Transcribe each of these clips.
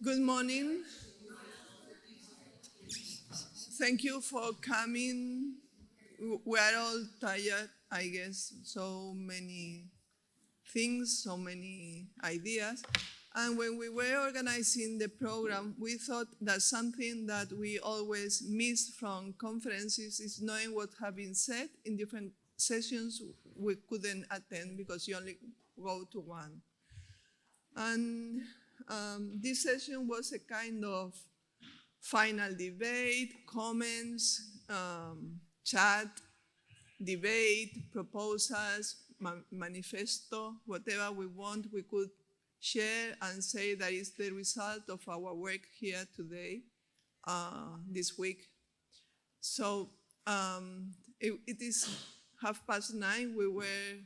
Good morning. Thank you for coming. We are all tired, I guess. So many things, so many ideas. And when we were organizing the program, we thought that something that we always miss from conferences is knowing what have been said in different sessions we couldn't attend because you only go to one. And this session was a kind of final debate, comments, chat, debate, proposals, manifesto, whatever we want, we could share and say that is the result of our work here today, this week. So it is 9:30. We were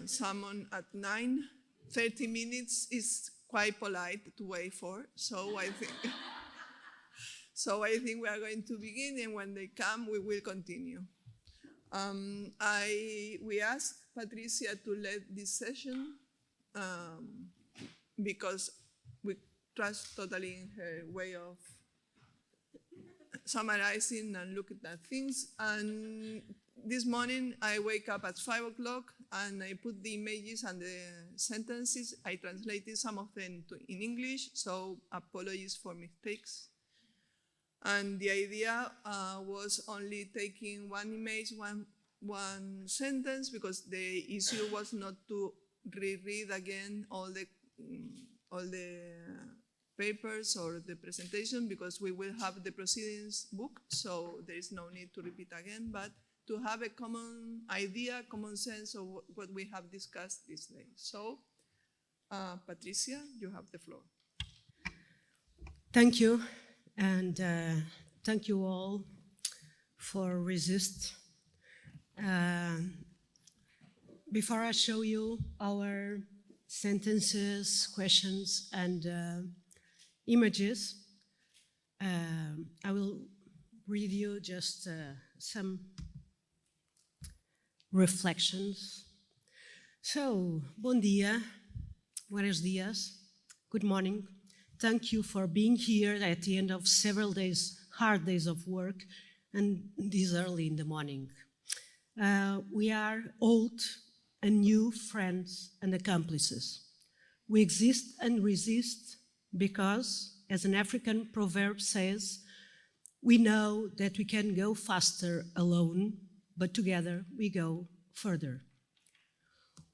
summoned at 9. 30 minutes is quite polite to wait for, so I think we are going to begin, and when they come, we will continue. We asked Patricia to lead this session because we trust totally in her way of summarizing and looking at things. And this morning, I wake up at 5 o'clock and I put the images and the sentences. I translated some of them in English, so apologies for mistakes. And the idea was only taking one image, one sentence, because the issue was not to reread again all the papers or the presentation, because we will have the proceedings book, so there is no need to repeat again, but to have a common idea, common sense of what we have discussed this day. So, Patricia, you have the floor. Thank you, and thank you all for resist. Before I show you our sentences, questions, and images, I will read you just some reflections. So, bom dia, buenos dias, good morning. Thank you for being here at the end of several days, hard days of work, and this early in the morning. We are old and new friends and accomplices. We exist and resist because, as an African proverb says, we know that we can go faster alone, but together we go further.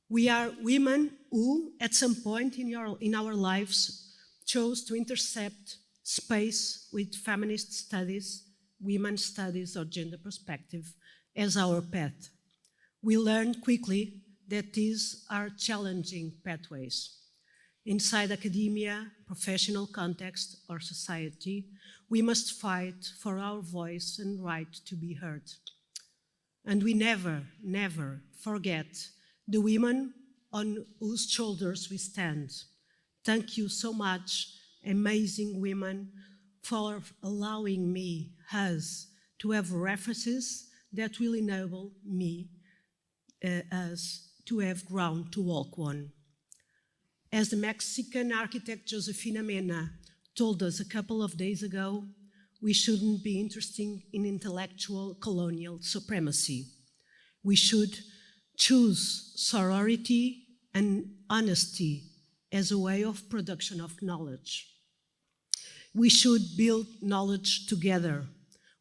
We are women who, at some point in our lives, chose to intercept space with feminist studies, women's studies, or gender perspective as our path. We learned quickly that these are challenging pathways. Inside academia, professional context, or society, we must fight for our voice and right to be heard. And we never, never forget the women on whose shoulders we stand. Thank you so much, amazing women, for allowing me, us, to have references that will enable me, us, to have ground to walk on. As the Mexican architect Josefina Mena told us a couple of days ago, we shouldn't be interested in intellectual colonial supremacy. We should choose sorority and honesty as a way of production of knowledge. We should build knowledge together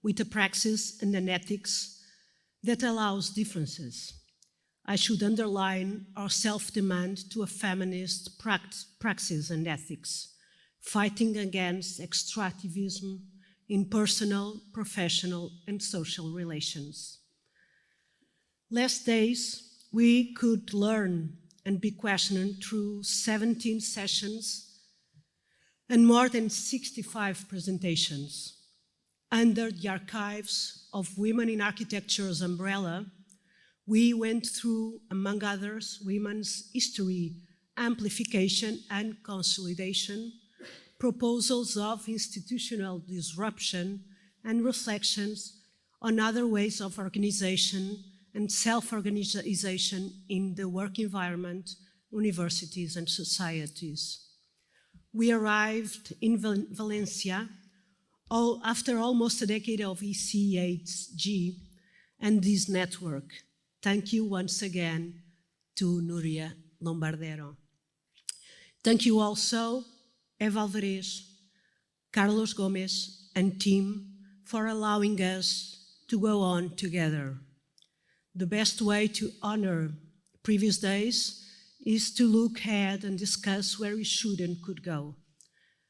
with a praxis and an ethics that allows differences. I should underline our self-demand to a feminist praxis and ethics, fighting against extractivism in personal, professional, and social relations. Last days, we could learn and be questioned through 17 sessions and more than 65 presentations. Under the Archives of Women in Architecture's umbrella, we went through, among others, women's history, amplification and consolidation, proposals of institutional disruption, and reflections on other ways of organization and self-organization in the work environment, universities, and societies. we arrived in Valencia after almost a decade of ICAG and this network. Thank you once again to Núria Lombardero. Thank you also, Eva Alvarez, Carlos Gomez, and team for allowing us to go on together. The best way to honor previous days is to look ahead and discuss where we should and could go.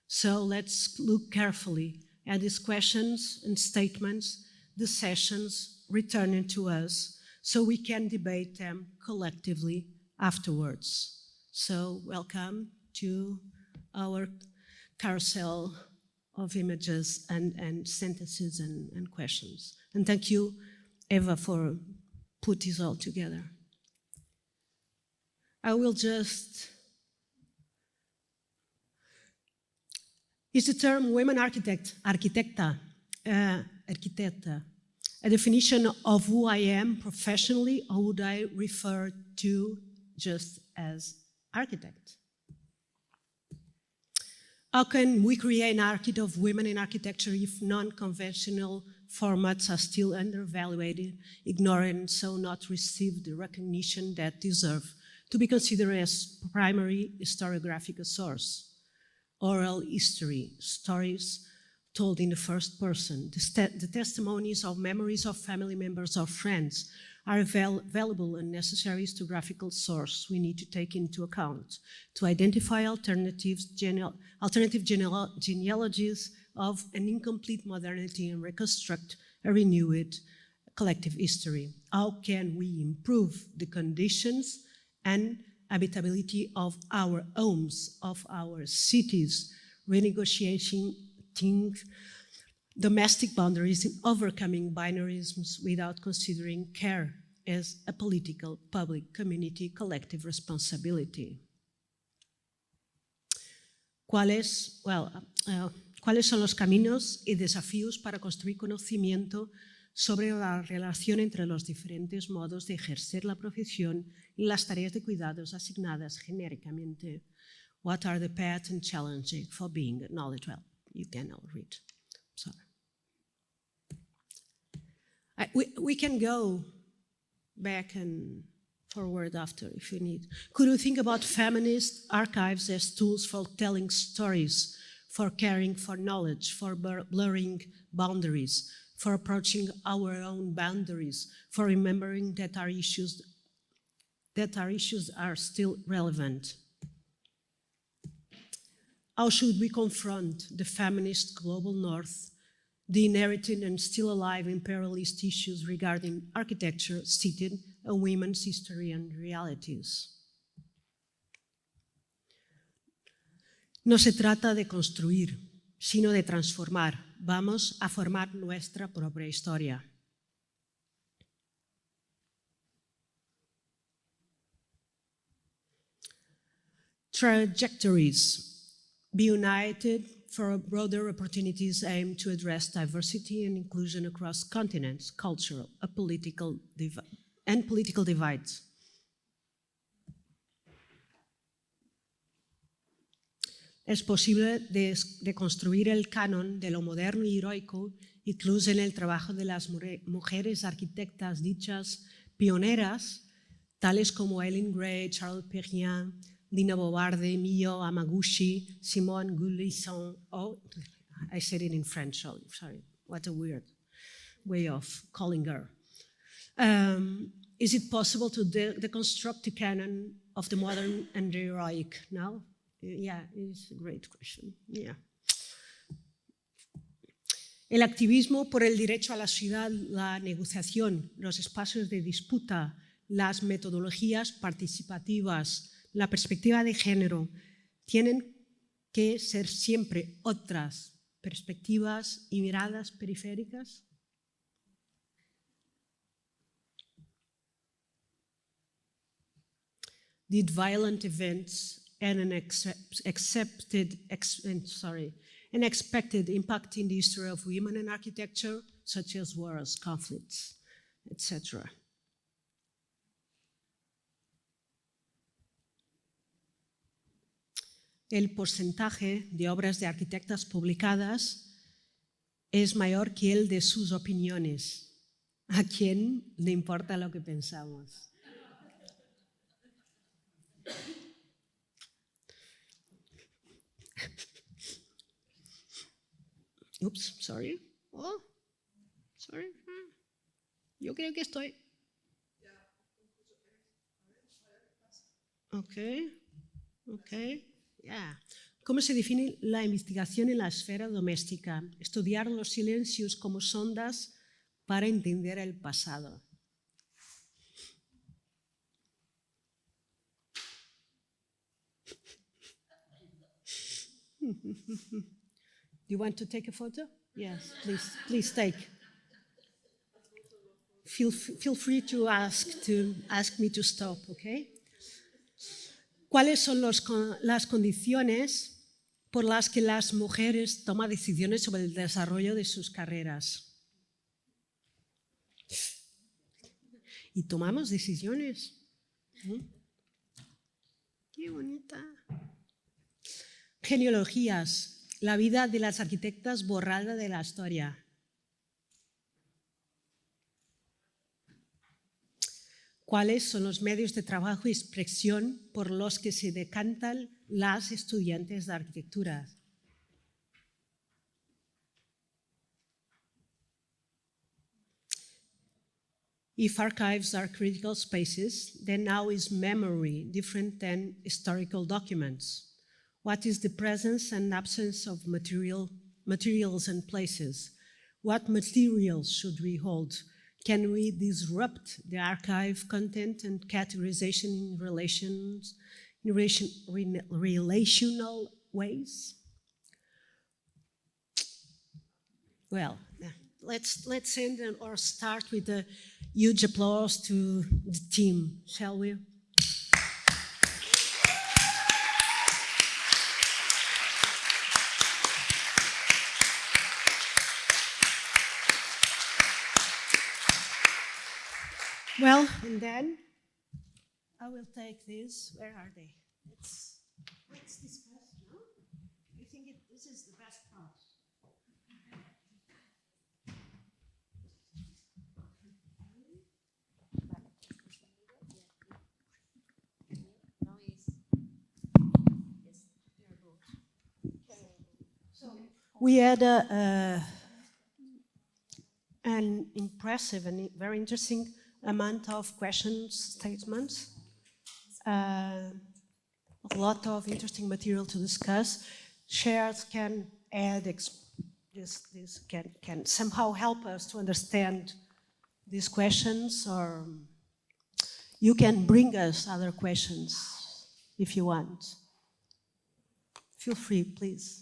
So let's look carefully at these questions and statements, the sessions returning to us, so we can debate them collectively afterwards. So welcome to our carousel of images and sentences and questions. And thank you, Eva, for putting this all together. I will just... Is the term women arquitecta, a definition of who I am professionally, or would I refer to just as architect? How can we create an archetype of women in architecture if non-conventional formats are still undervalued, ignored, and so not receive the recognition that deserve to be considered as primary historiographic source? Oral history, stories told in the first person, the testimonies of memories of family members or friends are valuable and necessary historiographical source we need to take into account to identify alternative genealogies of an incomplete modernity and reconstruct a renewed collective history. How can we improve the conditions and habitability of our homes, of our cities, renegotiating domestic boundaries and overcoming binarisms without considering care as a political, public, community, collective responsibility? ¿Cuáles son los caminos y desafíos para construir conocimiento sobre la relación entre los diferentes modos de ejercer la profesión y las tareas de cuidados asignadas genéricamente? What are the paths and challenges for being knowledge? Well, you can all read. Sorry. We can go back and forward after if you need. Could you think about feminist archives as tools for telling stories, for caring for knowledge, for blurring boundaries, for approaching our own boundaries, for remembering that our issues are still relevant? How should we confront the feminist global north, the inherited and still alive imperialist issues regarding architecture seated in women's history and realities? No se trata de construir, sino de transformar. Vamos a formar nuestra propia historia. Trajectories. Be united for broader opportunities aimed to address diversity and inclusion across continents, cultural, political divides. Es posible de construir el canon de lo moderno y heroico, incluso en el trabajo de las mujeres arquitectas dichas pioneras, tales como Ellen Gray, Charles Perrien, Lina Bobarde, Mio Amaguchi, Simone Goulisson. Oh, I said it in French, sorry. What a weird way of calling her. Is it possible to deconstruct the canon of the modern and the heroic now? Yeah, it's a great question. Yeah. El activismo por el derecho a la ciudad, la negociación, los espacios de disputa, las metodologías participativas, la perspectiva de género, tienen que ser siempre otras perspectivas y miradas periféricas. Did violent events and an expected impact in the history of women in architecture, such as wars, conflicts, etc.? el porcentaje de obras de arquitectas publicadas es mayor que el de sus opiniones. ¿A quién le importa lo que pensamos? Ups, sorry. Oh, sorry. Yo creo que estoy. Ok, yeah. ¿Cómo se define la investigación en la esfera doméstica? Estudiar los silencios como sondas para entender el pasado. Do you want to take a photo? Yes, please take. Feel free to ask me to stop, okay? ¿Cuáles son las condiciones por las que las mujeres toman decisiones sobre el desarrollo de sus carreras? Y tomamos decisiones. Qué bonita. Genealogías, la vida de las arquitectas borrada de la historia. ¿Cuáles son los medios de trabajo y expresión por los que se decantan las estudiantes de arquitectura? If archives are critical spaces, then how is memory different than historical documents? What is the presence and absence of materials and places? What materials should we hold? Can we disrupt the archive content and categorization in relational ways? Well, let's end or start with a huge applause to the team, shall we? Well, and then I will take this. Where are they? Let's discuss now. I think this is the best part. So we had an impressive and very interesting amount of questions, statements, a lot of interesting material to discuss. Shares can add, can somehow help us to understand these questions, or you can bring us other questions if you want. Feel free, please.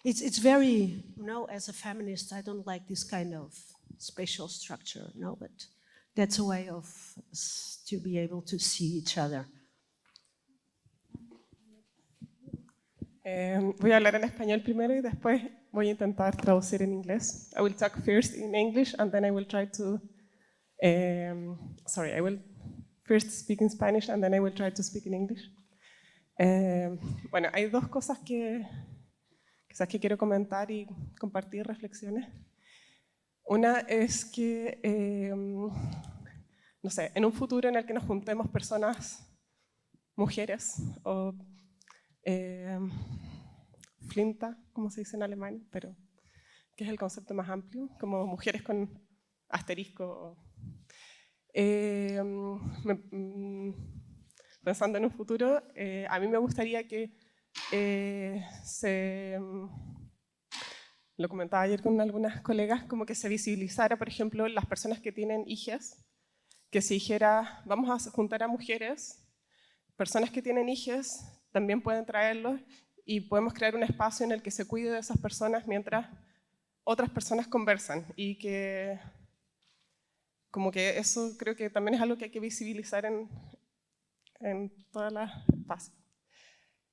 It's very, as a feminist, I don't like this kind of spatial structure, but that's a way of us to be able to see each other. Voy a hablar en español primero y después voy a intentar traducir en inglés. I will talk first in English and then I will try to, I will first speak in Spanish and then I will try to speak in English. Bueno, hay dos cosas que quizás que quiero comentar y compartir reflexiones. Una es que, no sé, en un futuro en el que nos juntemos personas, mujeres, o Flinta, como se dice en alemán, pero que es el concepto más amplio, como mujeres con asterisco. Pensando en un futuro, a mí me gustaría que lo comentaba ayer con algunas colegas, como que se visibilizara, por ejemplo, las personas que tienen hijas, que se dijera, vamos a juntar a mujeres, personas que tienen hijas, también pueden traerlos y podemos crear un espacio en el que se cuide de esas personas mientras otras personas conversan, y que como que eso creo que también es algo que hay que visibilizar en todas las espacios.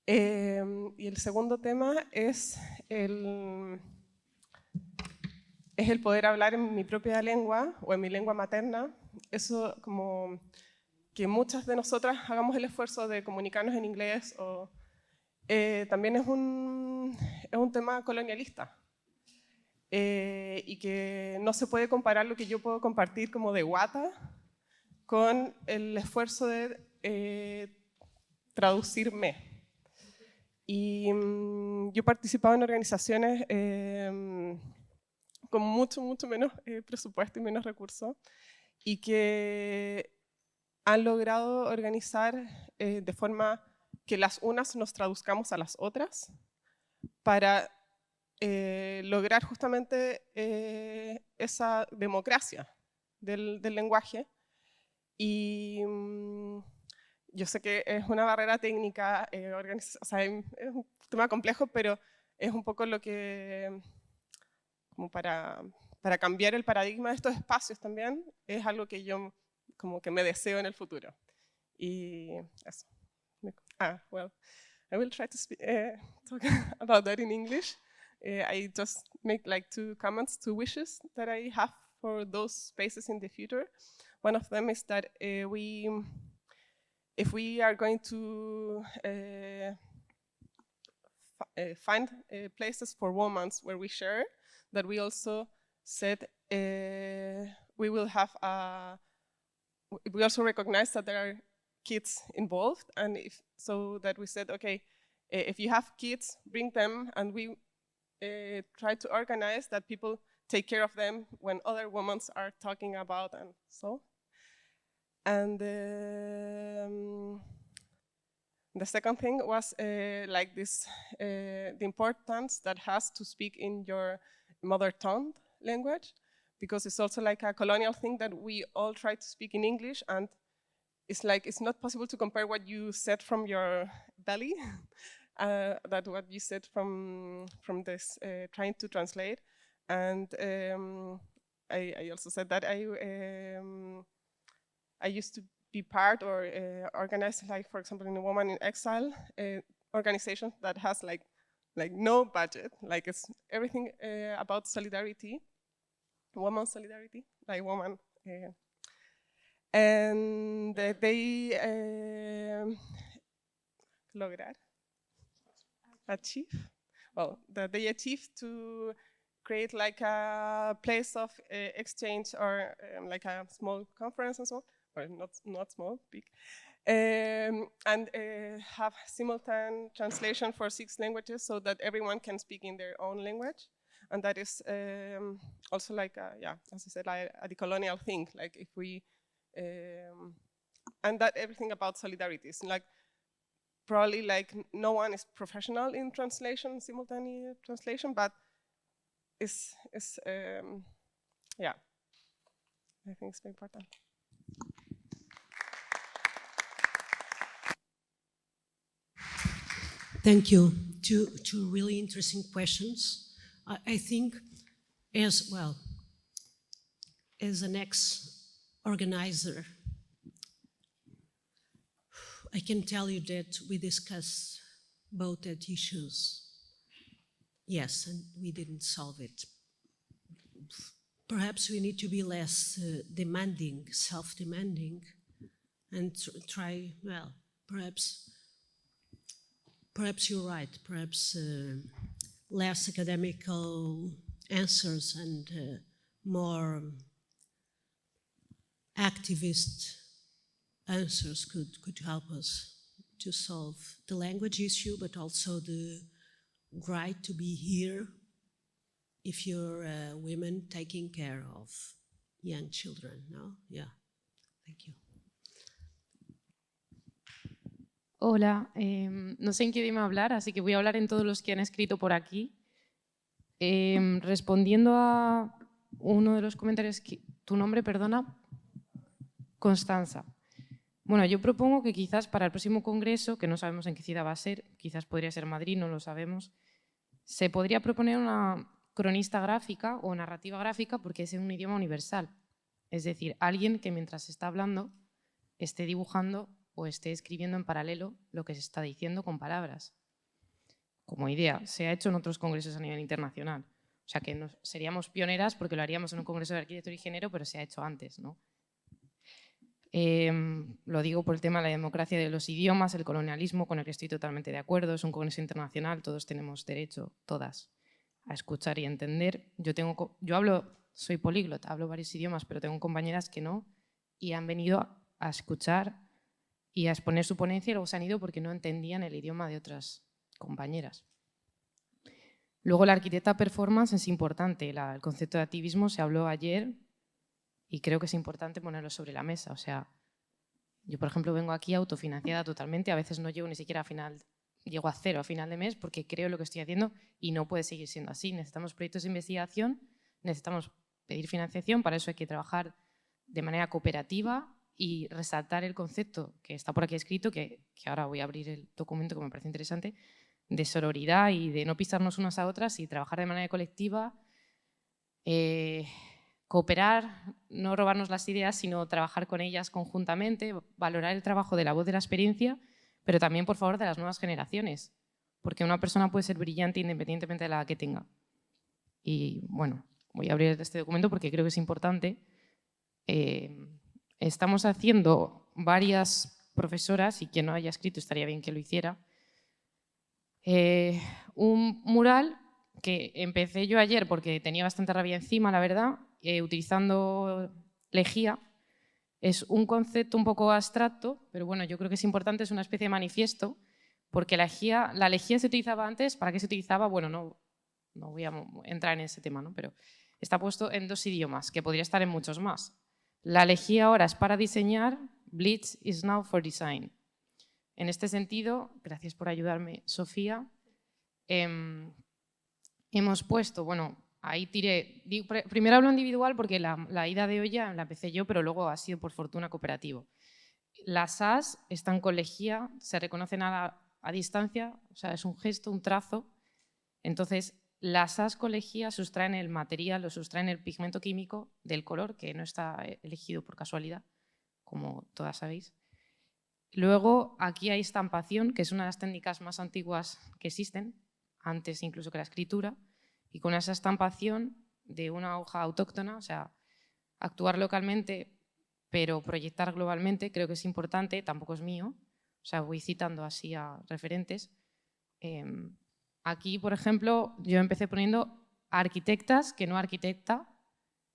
Y el segundo tema es el poder hablar en mi propia lengua o en mi lengua materna. Eso como que muchas de nosotras hagamos el esfuerzo de comunicarnos en inglés, o, también es un tema colonialista. Y que no se puede comparar lo que yo puedo compartir como de guata con el esfuerzo de traducirme. Y yo he participado en organizaciones con mucho menos presupuesto y menos recursos, y que han logrado organizar de forma que las unas nos traduzcamos a las otras para lograr justamente esa democracia del lenguaje. Y yo sé que es una barrera técnica, o sea, es un tema complejo, pero es un poco lo que, como para cambiar el paradigma de estos espacios también, es algo que yo como que me deseo en el futuro. Y eso. Well, I will try to talk about that in English. I just make like 2 comments, 2 wishes that I have for those spaces in the future. One of them is that if we are going to find places for women where we share, that we also said we will have we also recognize that there are kids involved, and so that we said, okay, if you have kids, bring them, and we try to organize that people take care of them when other women are talking about, and so. And the second thing was like this, the importance that has to speak in your mother tongue language, because it's also like a colonial thing that we all try to speak in English, and it's like it's not possible to compare what you said from your belly, that what you said from this trying to translate. And I also said that I used to be part or organize, like for example, in a Woman in Exile organization that has like no budget, like it's everything about solidarity, woman solidarity, like woman. And they achieved to create like a place of exchange, or like a small conference and so on, or not small, big, and have simultaneous translation for 6 languages so that everyone can speak in their own language. And that is also like, yeah, as I said, like a decolonial thing, like if we, and that everything about solidarity is like, probably like no one is professional in translation, simultaneous translation, but it's yeah, I think it's very important. Thank you. Two really interesting questions. I think as well, as an ex-organizer, I can tell you that we discussed both that issues. Yes, and we didn't solve it. Perhaps we need to be less demanding, self-demanding, and try, well, perhaps you're right, perhaps less academical answers and more activist answers could help us to solve the language issue, but also the right to be here if you're women taking care of young children, no? Yeah, thank you. Hola, no sé en qué idioma hablar, así que voy a hablar en todos los que han escrito por aquí. Respondiendo a uno de los comentarios, ¿tu nombre, perdona? Constanza. Bueno, yo propongo que quizás para el próximo congreso, que no sabemos en qué ciudad va a ser, quizás podría ser Madrid, no lo sabemos, se podría proponer una cronista gráfica o narrativa gráfica, porque es en un idioma universal. Es decir, alguien que mientras está hablando esté dibujando o esté escribiendo en paralelo lo que se está diciendo con palabras. Como idea, se ha hecho en otros congresos a nivel internacional. O sea que seríamos pioneras porque lo haríamos en un congreso de arquitectura y género, pero se ha hecho antes, ¿no? Lo digo por el tema de la democracia de los idiomas, el colonialismo, con el que estoy totalmente de acuerdo. Es un congreso internacional, todos tenemos derecho, todas, a escuchar y entender. Soy políglota, hablo varios idiomas, pero tengo compañeras que no, y han venido a escuchar y a exponer su ponencia y luego se han ido porque no entendían el idioma de otras compañeras. Luego la arquitecta performance es importante. El concepto de activismo se habló ayer y creo que es importante ponerlo sobre la mesa. O sea, yo por ejemplo vengo aquí autofinanciada totalmente, a veces no llego ni siquiera llego a cero a final de mes porque creo lo que estoy haciendo y no puede seguir siendo así. Necesitamos proyectos de investigación, necesitamos pedir financiación, para eso hay que trabajar de manera cooperativa y resaltar el concepto que está por aquí escrito, que ahora voy a abrir el documento que me parece interesante, de sororidad y de no pisarnos unas a otras y trabajar de manera colectiva, cooperar, no robarnos las ideas, sino trabajar con ellas conjuntamente, valorar el trabajo de la voz de la experiencia, pero también, por favor, de las nuevas generaciones, porque una persona puede ser brillante independientemente de la edad que tenga. Y bueno, voy a abrir este documento porque creo que es importante. Estamos haciendo varias profesoras, y quien no haya escrito estaría bien que lo hiciera, un mural que empecé yo ayer porque tenía bastante rabia encima, la verdad, utilizando lejía. Es un concepto un poco abstracto, pero bueno, yo creo que es importante, es una especie de manifiesto, porque la lejía se utilizaba antes. ¿Para qué se utilizaba? Bueno, no voy a entrar en ese tema, ¿no? Pero está puesto en 2 idiomas, que podría estar en muchos más. La lejía ahora es para diseñar, bleach is now for design. En este sentido, gracias por ayudarme, Sofía, hemos puesto, bueno, ahí tiré, primero hablo individual porque la ida de olla la empecé yo, pero luego ha sido por fortuna cooperativo. Las as están con lejía, se reconocen a distancia, o sea, es un gesto, un trazo. Entonces, las as con lejía sustraen el material o sustraen el pigmento químico del color, que no está elegido por casualidad, como todas sabéis. Luego, aquí hay estampación, que es una de las técnicas más antiguas que existen, antes incluso que la escritura, y con esa estampación de una hoja autóctona, o sea, actuar localmente pero proyectar globalmente, creo que es importante, tampoco es mío, o sea, voy citando así a referentes. Aquí, por ejemplo, yo empecé poniendo arquitectas, que no arquitecta,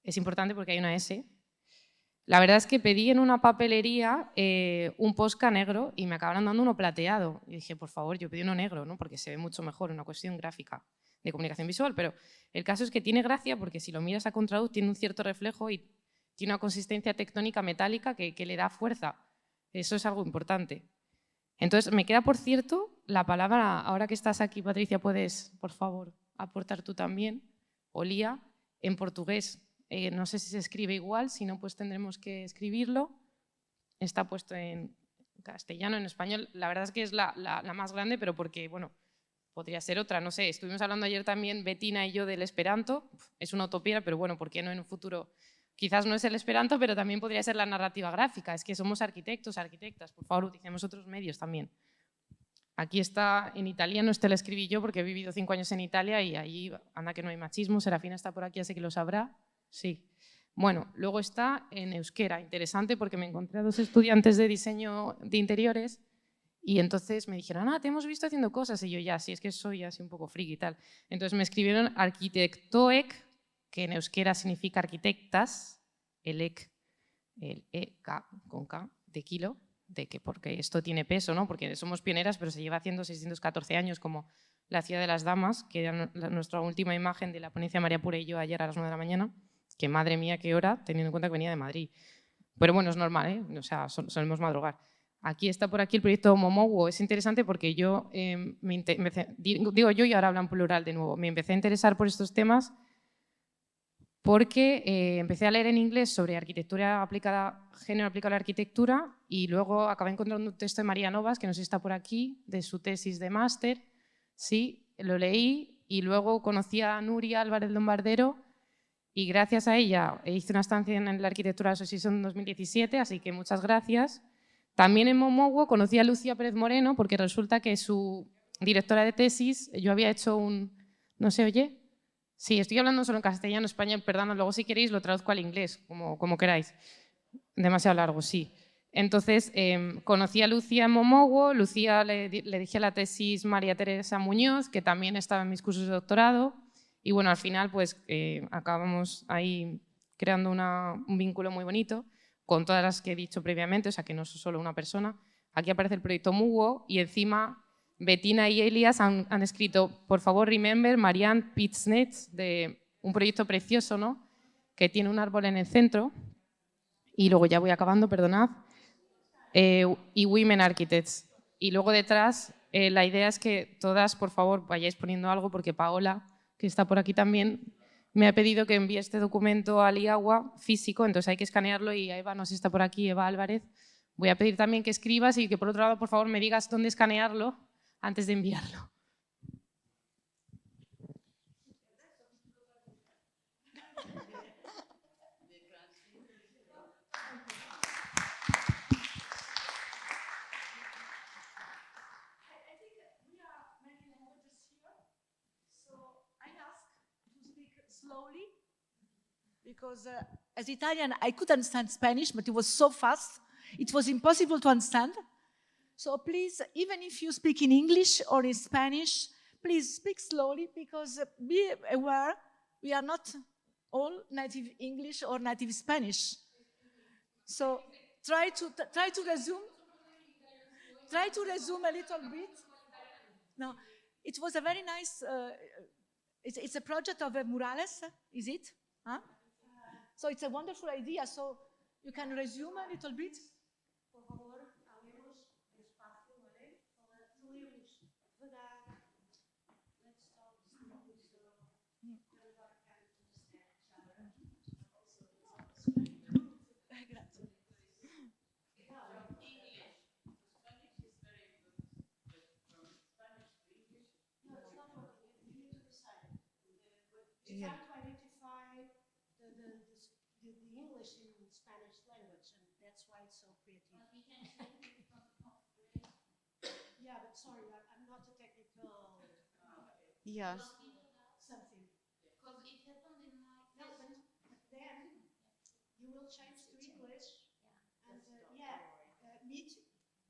es importante porque hay una S. La verdad es que pedí en una papelería un Posca negro y me acabaron dando uno plateado. Y dije, por favor, yo pedí uno negro, ¿no? Porque se ve mucho mejor, una cuestión gráfica de comunicación visual. Pero el caso es que tiene gracia porque si lo miras a contraluz tiene un cierto reflejo y tiene una consistencia tectónica metálica que le da fuerza. Eso es algo importante. Entonces, me queda, por cierto, la palabra, ahora que estás aquí, Patricia, puedes, por favor, aportar tú también, olía, en portugués. No sé si se escribe igual, si no, pues tendremos que escribirlo. Está puesto en castellano, en español. La verdad es que es la más grande, pero porque, bueno, podría ser otra, no sé. Estuvimos hablando ayer también, Betina y yo, del esperanto. Es una utopía, pero bueno, ¿por qué no en un futuro? Quizás no es el esperanto, pero también podría ser la narrativa gráfica. Es que somos arquitectos, arquitectas. Por favor, utilicemos otros medios también. Aquí está en italiano, este lo escribí yo porque he vivido 5 años en Italia y allí, anda que no hay machismo. Serafina está por aquí, así que lo sabrá. Sí. Bueno, luego está en euskera, interesante porque me encontré a 2 estudiantes de diseño de interiores y entonces me dijeron, te hemos visto haciendo cosas. Y yo, ya, sí, es que soy así un poco friki y tal. Entonces me escribieron arquitectoek, que en euskera significa arquitectas, el EK, el EK con K, de kilo, porque esto tiene peso, ¿no? Porque somos pioneras, pero se lleva haciendo 614 años, como la Ciudad de las Damas, que era nuestra última imagen de la ponencia María Pura y yo ayer a las 9 de la mañana, que madre mía, qué hora, teniendo en cuenta que venía de Madrid. Pero bueno, es normal, ¿eh? O sea, solemos madrugar. Aquí está por aquí el proyecto Momowo. Es interesante porque yo digo yo y ahora hablan plural de nuevo. Me empecé a interesar por estos temas porque empecé a leer en inglés sobre arquitectura aplicada, género aplicado a la arquitectura, y luego acabé encontrando un texto de María Novas, que no sé si está por aquí, de su tesis de máster. Sí, lo leí y luego conocí a Nuria Álvarez Lombardero y gracias a ella hice una estancia en la Arquitectura Association en 2017, así que muchas gracias. También en Momowo conocí a Lucía Pérez Moreno porque resulta que su directora de tesis, yo había hecho ¿no se oye? Sí, estoy hablando solo en castellano, español, perdón, luego si queréis lo traduzco al inglés, como queráis. Demasiado largo, sí. Entonces, conocí a Lucía en Momogo, Lucía le dije la tesis María Teresa Muñoz, que también estaba en mis cursos de doctorado, y bueno, al final pues acabamos ahí creando un vínculo muy bonito con todas las que he dicho previamente, o sea que no soy solo una persona. Aquí aparece el proyecto Mugo y encima Bettina y Elias han escrito, por favor, remember Marianne Pitsnets, de un proyecto precioso, ¿no? Que tiene un árbol en el centro, y luego ya voy acabando, perdonad, y Women Architects. Y luego detrás, la idea es que todas, por favor, vayáis poniendo algo, porque Paola, que está por aquí también, me ha pedido que envíe este documento al IAGUA físico, entonces hay que escanearlo, y Eva, no sé si está por aquí, Eva Álvarez, voy a pedir también que escribas y que por otro lado, por favor, me digas dónde escanearlo antes de enviarlo. Slowly, because as Italian I could understand Spanish, but it was so fast, it was impossible to understand. So please, even if you speak in English or in Spanish, please speak slowly, because be aware we are not all native English or native Spanish. So try to resume. Try to resume a little bit. No, it was a very nice. It's a project of Murales, is it? Huh? So it's a wonderful idea. So you can resume a little bit. Por favor, hablemos despacio, ¿vale? Fluimos devagar. Let's talk slowly so everybody can understand each other. Grazie. Yeah. Trying to identify the English in Spanish language, and that's why it's so creative. Yeah, but sorry, I'm not a technical. Yeah. Something. Because it happened in my. No, but then you will change to English, and meet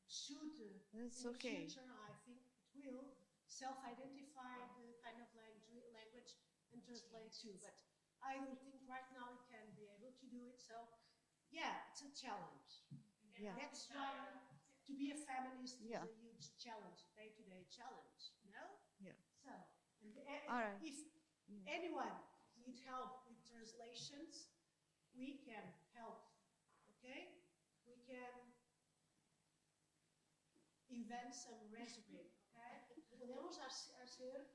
should That's in okay. the future, I think it will self-identify the kind of language and translate too. But I don't think right now it can be able to do it. So, yeah, it's a challenge. Yeah. That's why to be a feminist Yeah. is a huge challenge, day-to-day challenge. No? Yeah. So, and All right. if anyone needs help with translations, we can help. Okay? We can invent some resume. Okay? Podemos hacer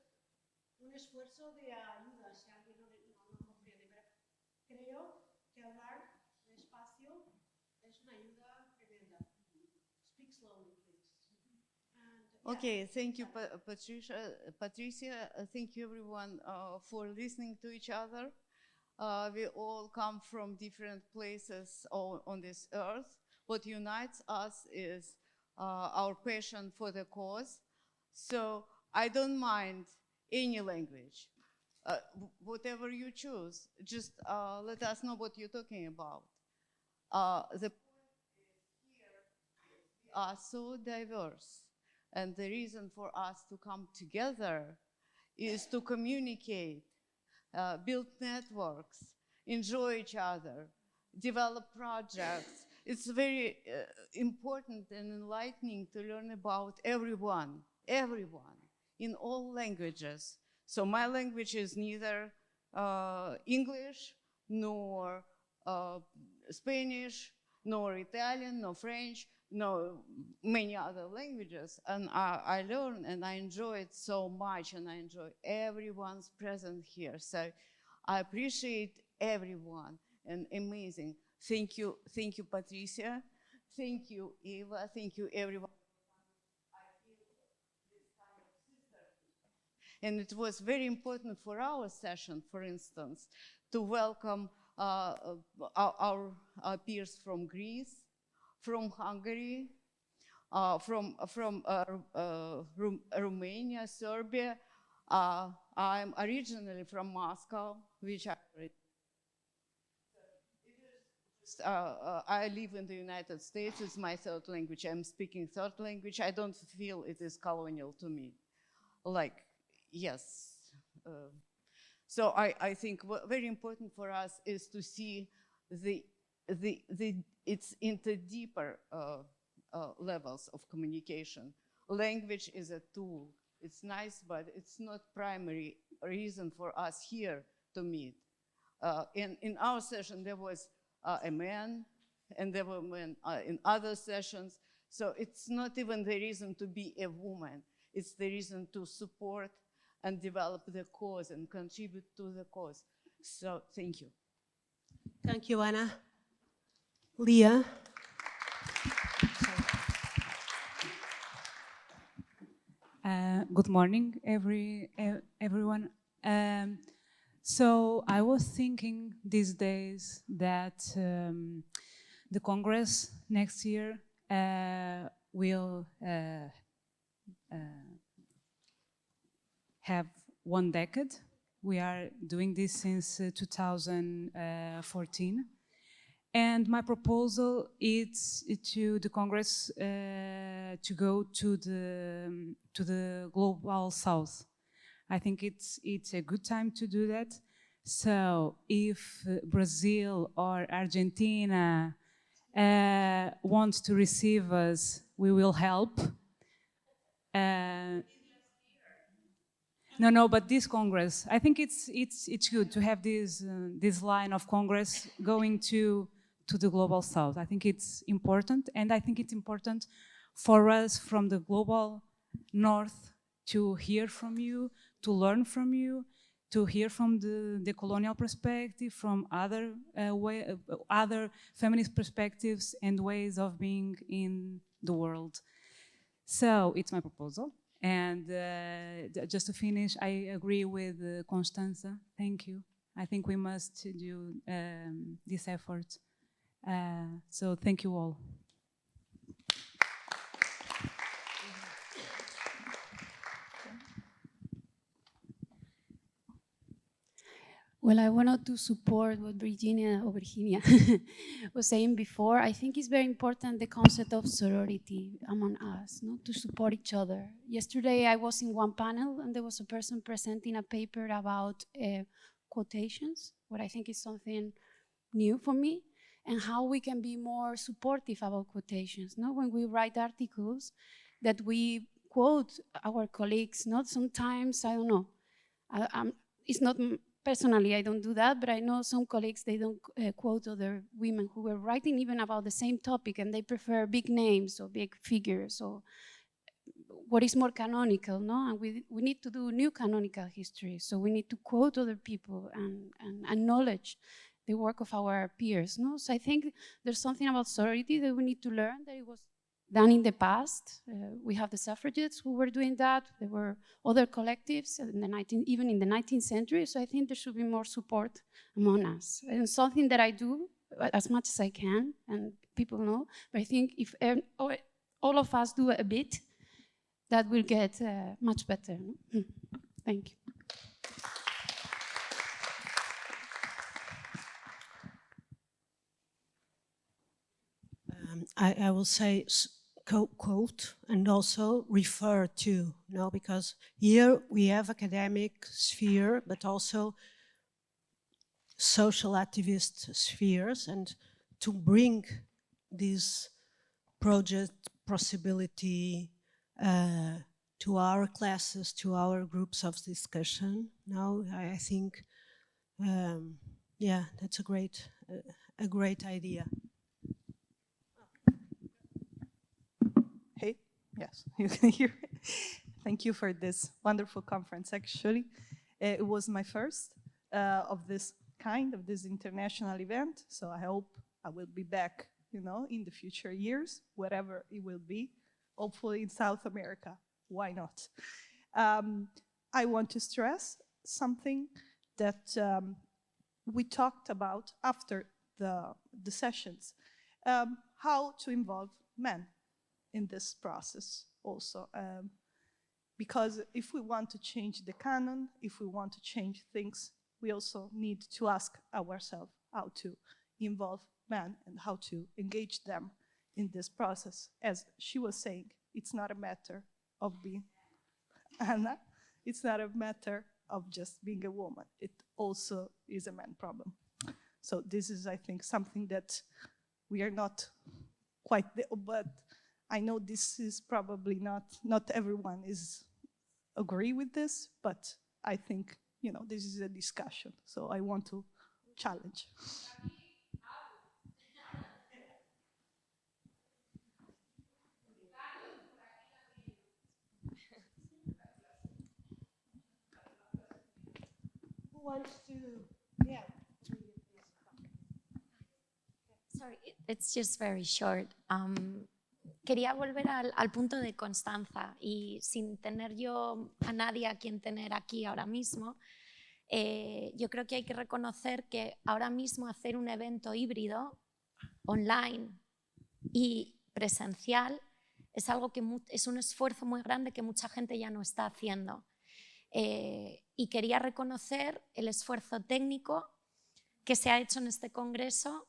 un esfuerzo de ayuda si alguien no comprende, pero creo que hablar despacio es una ayuda tremenda. Speak slowly, please. And, Okay, thank you, Patricia. Thank you, everyone, for listening to each other. We all come from different places on this earth. What unites us is our passion for the cause. So I don't mind any language, whatever you choose. Just let us know what you're talking about. The are so diverse, and the reason for us to come together is to communicate, build networks, enjoy each other, develop projects. It's very important and enlightening to learn about everyone in all languages. So my language is neither English nor Spanish, nor Italian, nor French, no many other languages, and I learn and I enjoy it so much, and I enjoy everyone's presence here. So I appreciate everyone, and amazing. Thank you, Patricia. Thank you, Eva. Thank you, everyone. And it was very important for our session, for instance, to welcome our peers from Greece, from Hungary, from Romania, Serbia. I'm originally from Moscow, which I I live in the United States. It's my third language. I'm speaking third language. I don't feel it is colonial to me. Like, yes. So I think what very important for us is to see it's into deeper levels of communication. Language is a tool. It's nice, but it's not primary reason for us here to meet. In our session, there was a man, and there were men in other sessions. So it's not even the reason to be a woman. It's the reason to support and develop the cause and contribute to the cause. So thank you. Thank you, Anna. Leah. Good morning, everyone. So I was thinking these days that the Congress next year will have 1 decade. We are doing this since 2014. And my proposal is to the Congress to go to the Global South. I think it's a good time to do that. So if Brazil or Argentina wants to receive us, we will help. No, but this Congress, I think it's good to have this line of Congress going to the Global South. I think it's important, and I think it's important for us from the Global North to hear from you, to learn from you, to hear from the colonial perspective, from other feminist perspectives and ways of being in the world. So it's my proposal. And just to finish, I agree with Constanza. Thank you. I think we must do this effort. So thank you all. Well, I wanted to support what Virginia was saying before. I think it's very important, the concept of sorority among us, to support each other. Yesterday, I was in one panel, and there was a person presenting a paper about quotations, what I think is something new for me, and how we can be more supportive about quotations. When we write articles, that we quote our colleagues, not sometimes, I don't know, it's not personally, I don't do that, but I know some colleagues, they don't quote other women who were writing even about the same topic, and they prefer big names or big figures or what is more canonical, And we need to do new canonical history. So we need to quote other people and acknowledge the work of our peers, So I think there's something about sorority that we need to learn, that it was done in the past. We have the suffragettes who were doing that. There were other collectives even in the 19th century. So I think there should be more support among us. And something that I do as much as I can, and people know, but I think if all of us do a bit, that will get much better. Thank you. I will say quote and also refer to, because here we have academic sphere, but also social activist spheres, and to bring this project possibility to our classes, to our groups of discussion. Now, I think, yeah, that's a great idea. Hey, yes, you can hear me. Thank you for this wonderful conference, actually. It was my first of this kind, of this international event, so I hope I will be back, in the future years, whatever it will be, hopefully in South America. Why not? I want to stress something that we talked about after the sessions, how to involve men in this process also. Because if we want to change the canon, if we want to change things, we also need to ask ourselves how to involve men and how to engage them in this process. As she was saying, it's not a matter of being Anna, it's not a matter of just being a woman. It also is a man problem. So this is, I think, something that we are not quite there, but I know this is probably not everyone is agree with this, but I think, you know, this is a discussion. So I want to challenge. Who wants to, yeah. Sorry, it's just very short. Quería volver al punto de Constanza y sin tener yo a nadie a quien tener aquí ahora mismo, yo creo que hay que reconocer que ahora mismo hacer un evento híbrido, online y presencial, es algo que es un esfuerzo muy grande que mucha gente ya no está haciendo. Y quería reconocer el esfuerzo técnico que se ha hecho en este congreso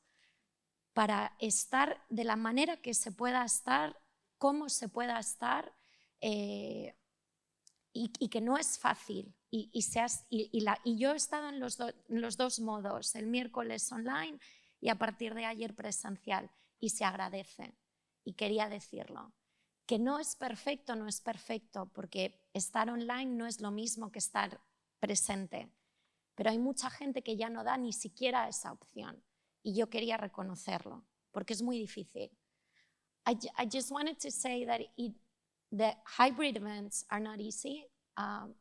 para estar de la manera que se pueda estar, cómo se pueda estar, y que no es fácil. Y yo he estado en los dos modos, el miércoles online y a partir de ayer presencial, y se agradece. Y quería decirlo. Que no es perfecto, porque estar online no es lo mismo que estar presente. Pero hay mucha gente que ya no da ni siquiera esa opción. Y yo quería reconocerlo, porque es muy difícil. I just wanted to say that the hybrid events are not easy.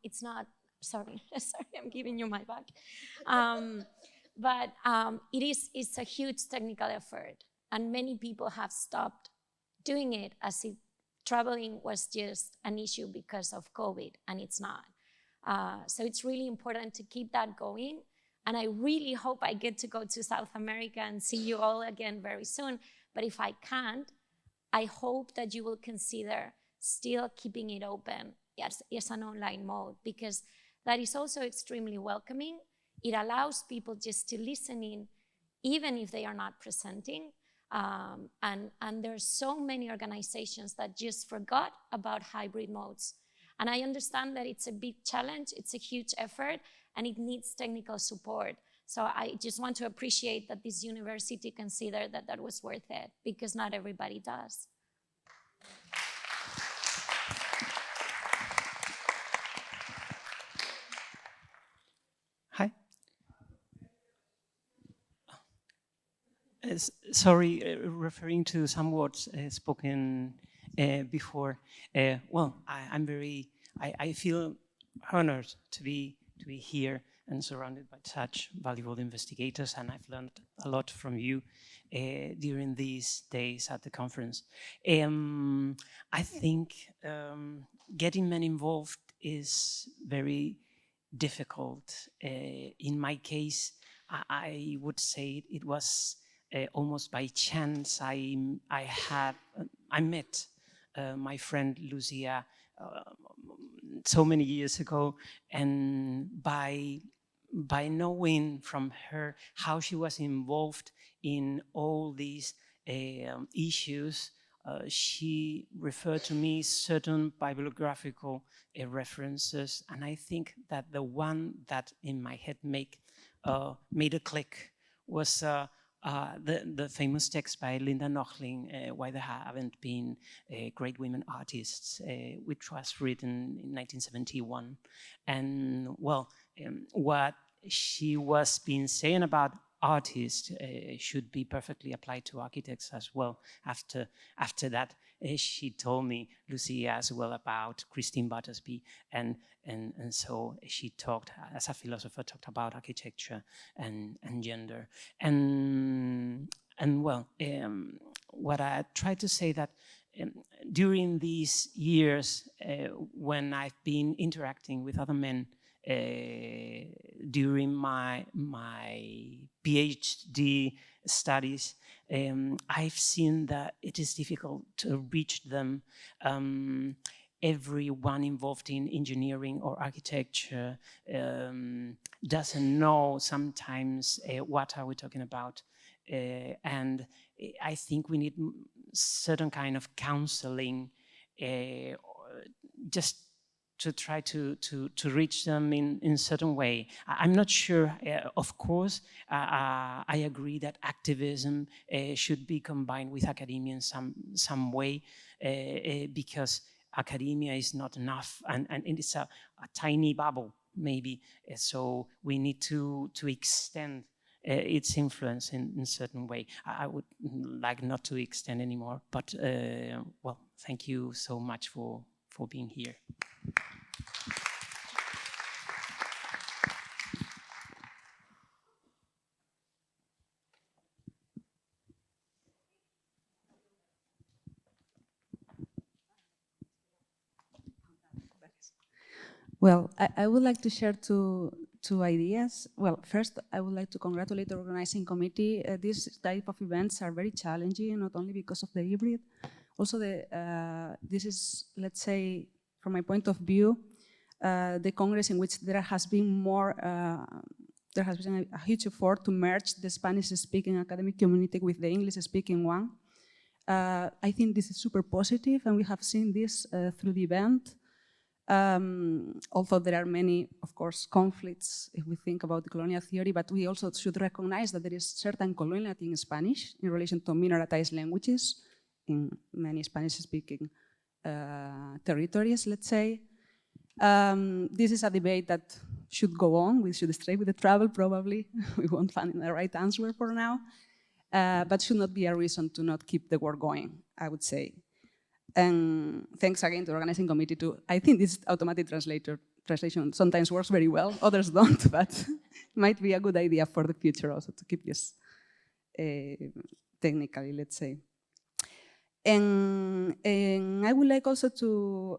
It's not, sorry, I'm giving you my back. But it's a huge technical effort, and many people have stopped doing it as if traveling was just an issue because of COVID, and it's not. So it's really important to keep that going. And I really hope I get to go to South America and see you all again very soon. But if I can't, I hope that you will consider still keeping it open as an online mode, because that is also extremely welcoming. It allows people just to listen in, even if they are not presenting. And there's so many organizations that just forgot about hybrid modes. And I understand that it's a big challenge, it's a huge effort, and it needs technical support. So I just want to appreciate that this university considered that that was worth it, because not everybody does. Hi. Sorry, referring to some words spoken before. I feel honored to be here and surrounded by such valuable investigators, and I've learned a lot from you during these days at the conference. I think getting men involved is very difficult. In my case, I would say it was almost by chance. I met my friend Lucia so many years ago, and by knowing from her how she was involved in all these issues, she referred to me certain bibliographical references, and I think that the one that in my head made a click was the famous text by Linda Nochling, Why There Haven't Been Great Women Artists, which was written in 1971. And well, what she was been saying about artists should be perfectly applied to architects as well. After that, she told me, Lucia, as well, about Christine Battersby, and so she talked, as a philosopher, talked about architecture and gender. And well, what I tried to say that during these years, when I've been interacting with other men, during my PhD studies, I've seen that it is difficult to reach them. Everyone involved in engineering or architecture doesn't know sometimes what are we talking about. And I think we need certain kind of counseling just to try to reach them in certain way. I'm not sure, of course, I agree that activism should be combined with academia in some way, because academia is not enough, and it's a tiny bubble, maybe. So we need to extend its influence in certain way. I would like not to extend anymore, but well, thank you so much for being here. Well, I would like to share two ideas. Well, first, I would like to congratulate the organizing committee. These type of events are very challenging, not only because of the hybrid, also this is, let's say, from my point of view, the Congress in which there has been a huge effort to merge the Spanish-speaking academic community with the English-speaking one. I think this is super positive, and we have seen this through the event. Although there are many, of course, conflicts if we think about the colonial theory, but we also should recognize that there is certain coloniality in Spanish in relation to minoritized languages in many Spanish-speaking territories, let's say. This is a debate that should go on. We should stay with the trouble, probably. We won't find the right answer for now, but should not be a reason to not keep the work going, I would say. And thanks again to the organizing committee too. I think this automatic translation sometimes works very well, others don't, but might be a good idea for the future also to keep this technically, let's say. And I would like also to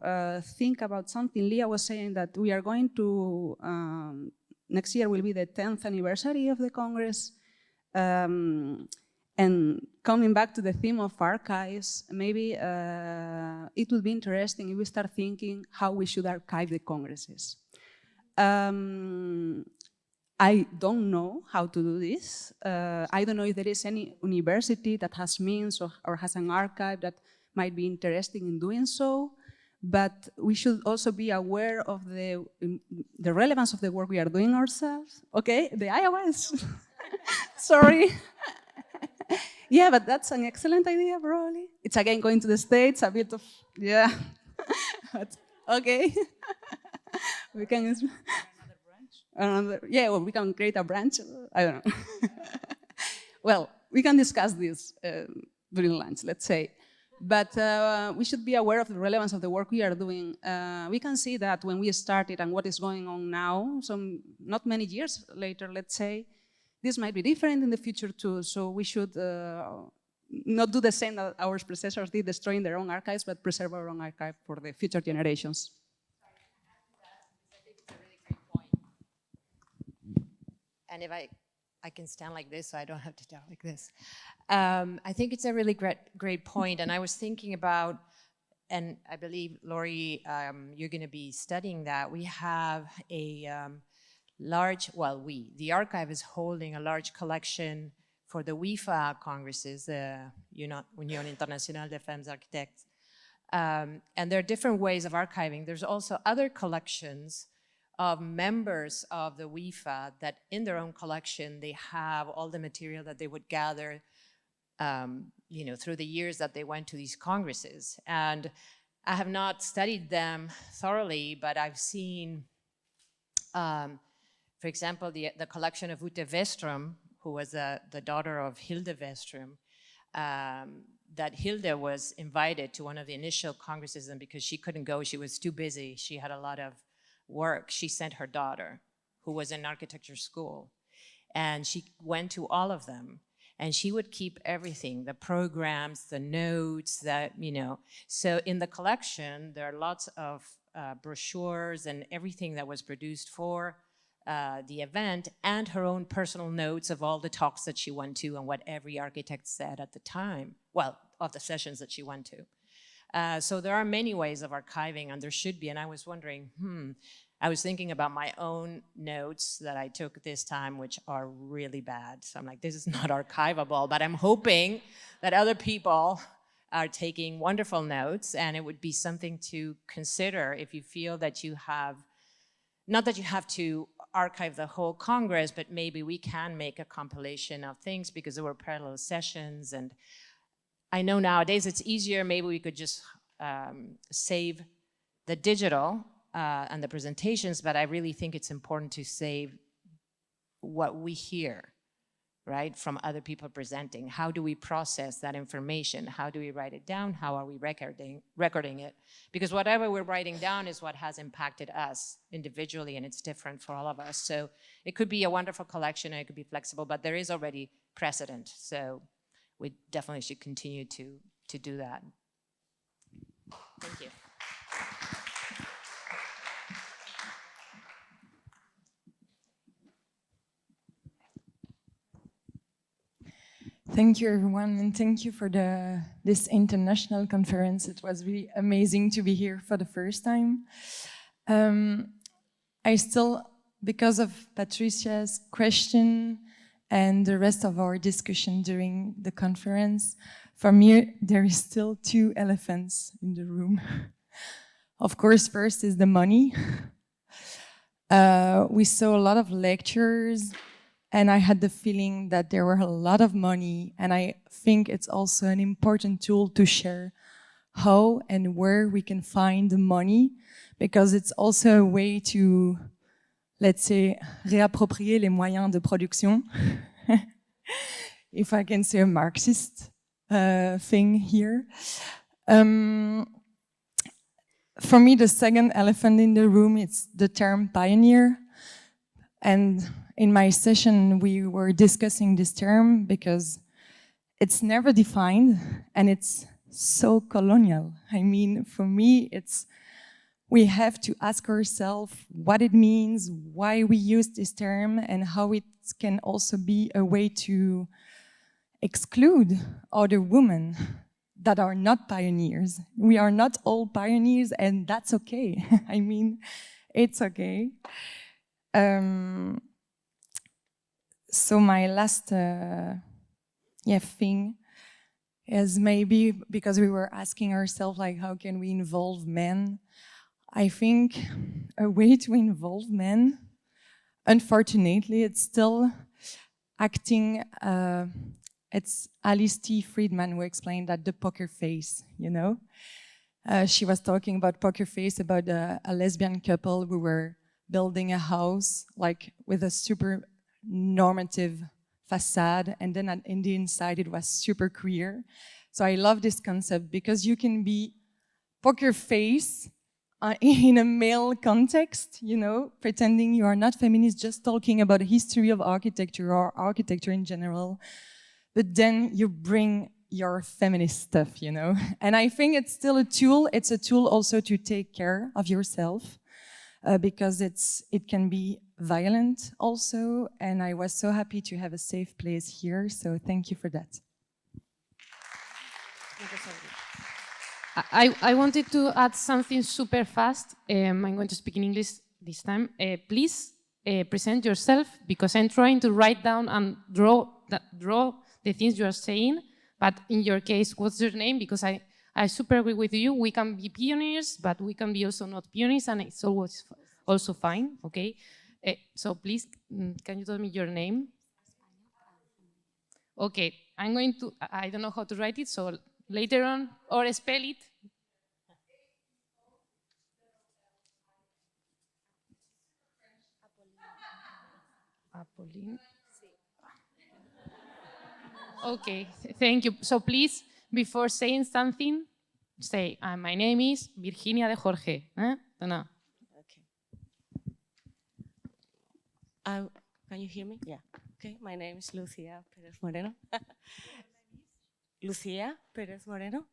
think about something. Leah was saying that we are going to, next year will be the 10th anniversary of the Congress. And coming back to the theme of archives, maybe it would be interesting if we start thinking how we should archive the Congresses. I don't know how to do this. I don't know if there is any university that has means or has an archive that might be interested in doing so, but we should also be aware of the relevance of the work we are doing ourselves. Okay, the iOS. Sorry. Yeah, but that's an excellent idea, probably. It's again going to the States, a bit of, yeah. But, okay. We can... Another branch? Yeah, well, we can create a branch. I don't know. Well, we can discuss this during lunch, let's say. But we should be aware of the relevance of the work we are doing. We can see that when we started and what is going on now, not many years later, let's say, this might be different in the future too, so we should not do the same that our predecessors did, destroying their own archives, but preserve our own archive for the future generations. I think it's a really great point. And if I can stand like this, so I don't have to stand like this. I think it's a really great point, and I was thinking about, and I believe, Lori, you're going to be studying that. We have a the archive is holding a large collection for the UIFA congresses, the Unión Internacional de Femmes Architectes. And there are different ways of archiving. There's also other collections of members of the UIFA that in their own collection, they have all the material that they would gather through the years that they went to these congresses. And I have not studied them thoroughly, but I've seen for example, the collection of Ute Westrom, who was the daughter of Hilde Westrom, that Hilde was invited to one of the initial congresses, and because she couldn't go, she was too busy, she had a lot of work, she sent her daughter, who was in architecture school, and she went to all of them, and she would keep everything, the programs, the notes, So in the collection, there are lots of brochures and everything that was produced for the event, and her own personal notes of all the talks that she went to and what every architect said at the time, well, of the sessions that she went to. So there are many ways of archiving, and there should be, and I was wondering, I was thinking about my own notes that I took this time, which are really bad. So I'm like, this is not archivable, but I'm hoping that other people are taking wonderful notes, and it would be something to consider if you feel that you have, not that you have to archive the whole Congress, but maybe we can make a compilation of things because there were parallel sessions. And I know nowadays it's easier, maybe we could just save the digital and the presentations, but I really think it's important to save what we hear, right, from other people presenting. How do we process that information? How do we write it down? How are we recording it? Because whatever we're writing down is what has impacted us individually, and it's different for all of us. So it could be a wonderful collection, and it could be flexible, but there is already precedent. So we definitely should continue to do that. Thank you. Thank you, everyone, and thank you for this international conference. It was really amazing to be here for the first time. I still, because of Patricia's question and the rest of our discussion during the conference, for me, there is still two elephants in the room. Of course, first is the money. We saw a lot of lectures, and I had the feeling that there were a lot of money, and I think it's also an important tool to share how and where we can find the money, because it's also a way to, let's say, réapproprier les moyens de production. If I can say a Marxist thing here. For me, the second elephant in the room is the term pioneer. And in my session, we were discussing this term because it's never defined and it's so colonial. I mean, for me, we have to ask ourselves what it means, why we use this term, and how it can also be a way to exclude other women that are not pioneers. We are not all pioneers, and that's okay. I mean, it's okay. So my last thing is maybe because we were asking ourselves, like, how can we involve men? I think a way to involve men, unfortunately, it's still acting, it's Alice T. Friedman who explained that the poker face, you know? She was talking about poker face, about a lesbian couple who were building a house like with a super normative facade, and then in the inside it was super queer. So I love this concept because you can be poker face in a male context, you know, pretending you are not feminist, just talking about the history of architecture or architecture in general, but then you bring your feminist stuff, you know. And I think it's still a tool. It's a tool also to take care of yourself. Because it can be violent also, and I was so happy to have a safe place here, so thank you for that. I wanted to add something super fast. I'm going to speak in English this time. Please present yourself, because I'm trying to write down and draw the things you are saying, but in your case, what's your name? Because I super agree with you. We can be pioneers, but we can be also not pioneers, and it's always also fine, okay? So please, can you tell me your name? Okay, I'm going to, I don't know how to write it, so later on, or spell it. Apolline. Okay, thank you. So please, before saying something, say, my name is Virginia de Jorge. No. Okay. Can you hear me? Yeah. Okay, my name is Lucia Perez Moreno. Lucia Perez Moreno.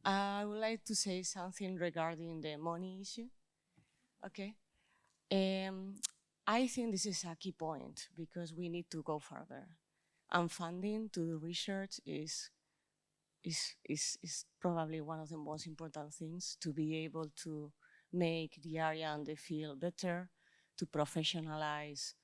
I would like to say something regarding the money issue. Okay. I think this is a key point because we need to go further. And funding to the research is probably one of the most important things to be able to make the area and the field better, to professionalize,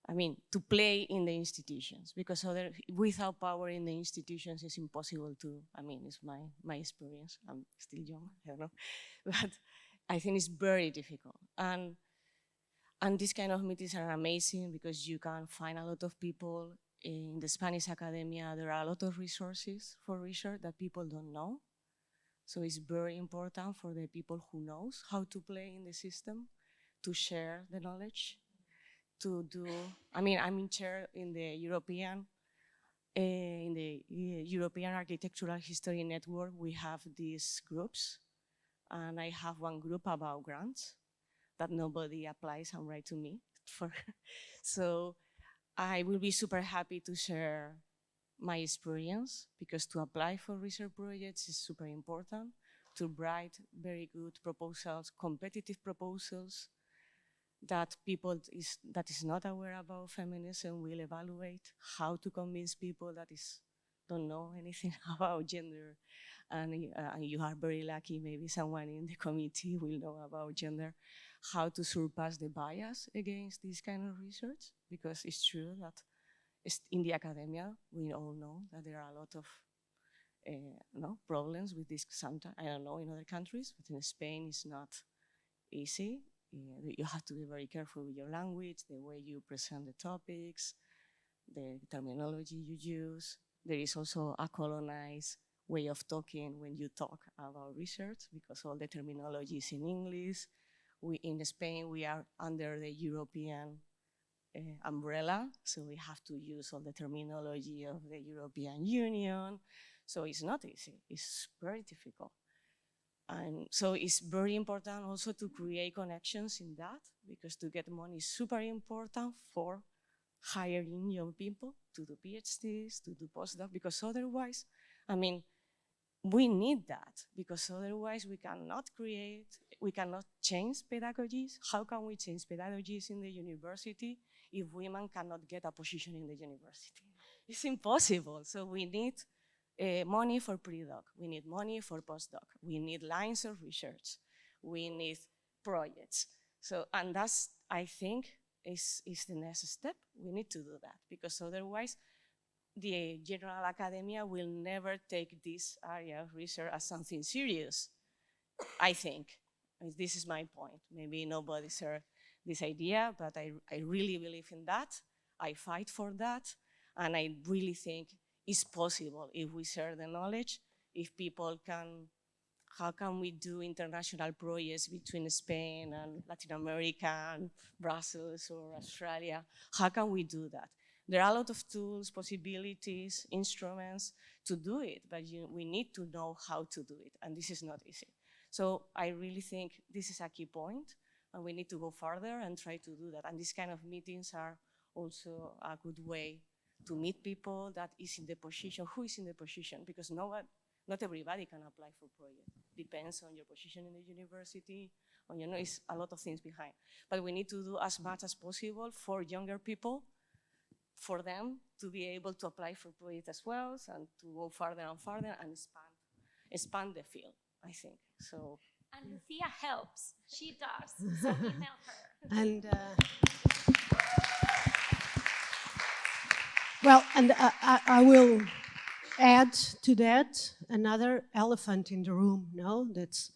I mean, to play in the institutions, because without power in the institutions, it's impossible to, I mean, it's my experience. I'm still young, I don't know, but I think it's very difficult. And these kind of meetings are amazing because you can find a lot of people in the Spanish academia. There are a lot of resources for research that people don't know. So it's very important for the people who knows how to play in the system to share the knowledge, to do, I mean, I'm in chair in the European Architectural History Network. We have these groups, and I have one group about grants that nobody applies and write to me for. So I will be super happy to share my experience, because to apply for research projects is super important, to write very good proposals, competitive proposals that people that is not aware about feminism will evaluate, how to convince people that don't know anything about gender. And you are very lucky, maybe someone in the committee will know about gender, how to surpass the bias against this kind of research, because it's true that in the academia, we all know that there are a lot of problems with this sometimes. I don't know in other countries, but in Spain it's not easy. You have to be very careful with your language, the way you present the topics, the terminology you use. There is also a colonized way of talking when you talk about research, because all the terminology is in English. In Spain, we are under the European umbrella, so we have to use all the terminology of the European Union. So it's not easy, it's very difficult. And so it's very important also to create connections in that, because to get money is super important for hiring young people to do PhDs, to do postdoc, because otherwise, I mean, we need that, because otherwise we cannot change pedagogies. How can we change pedagogies in the university if women cannot get a position in the university? It's impossible. So we need money for pre-doc, we need money for postdoc, we need lines of research, we need projects. So, and that's, I think, is the next step. We need to do that, because otherwise the general academia will never take this area of research as something serious, I think. This is my point. Maybe nobody shared this idea, but I really believe in that. I fight for that, and I really think it's possible if we share the knowledge, if people can. How can we do international projects between Spain and Latin America and Brussels or Australia? How can we do that? There are a lot of tools, possibilities, instruments to do it, but we need to know how to do it, and this is not easy. So I really think this is a key point, and we need to go further and try to do that. And these kind of meetings are also a good way to meet people that is in the position, who is in the position, because not everybody can apply for projects. Depends on your position in the university, on it's a lot of things behind. But we need to do as much as possible for younger people, for them to be able to apply for projects as well, and to go further and further and expand the field, I think. So. And Lucia helps. She does. So email her. And well, and I will add to that another elephant in the room. No, that's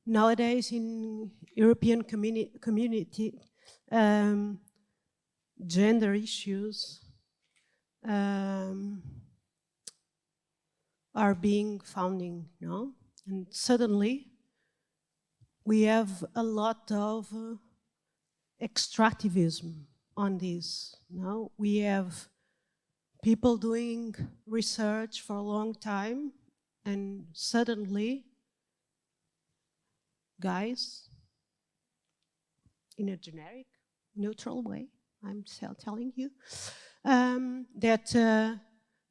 nowadays in European community, gender issues are being founding. No, and suddenly we have a lot of extractivism on this. No, we have people doing research for a long time, and suddenly, guys, in a generic, neutral way, I'm telling you, that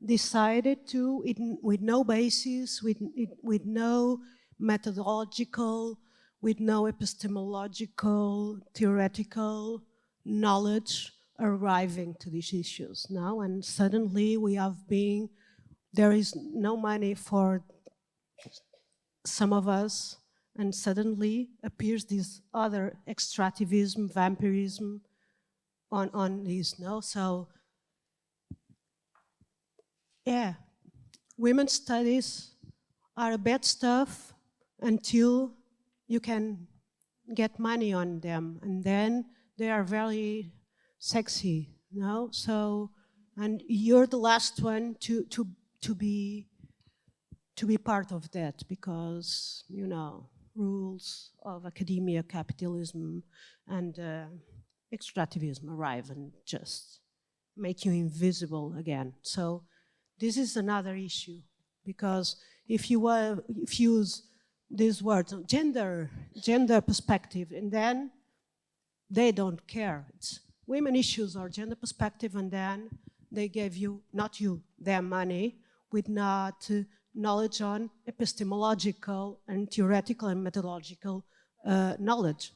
decided to, with no basis, with no methodological, with no epistemological, theoretical knowledge, arriving to these issues now, and suddenly there is no money for some of us and suddenly appears this other extractivism, vampirism on this, no? So, yeah, women's studies are bad stuff until you can get money on them, and then they are very sexy, no? So, and you're the last one to be part of that, because, you know, rules of academia, capitalism, and extractivism arrive and just make you invisible again. So this is another issue, because if you use these words, gender perspective, and then they don't care. It's women issues or gender perspective, and then they gave you, not you, their money with not knowledge on epistemological and theoretical and methodological knowledge.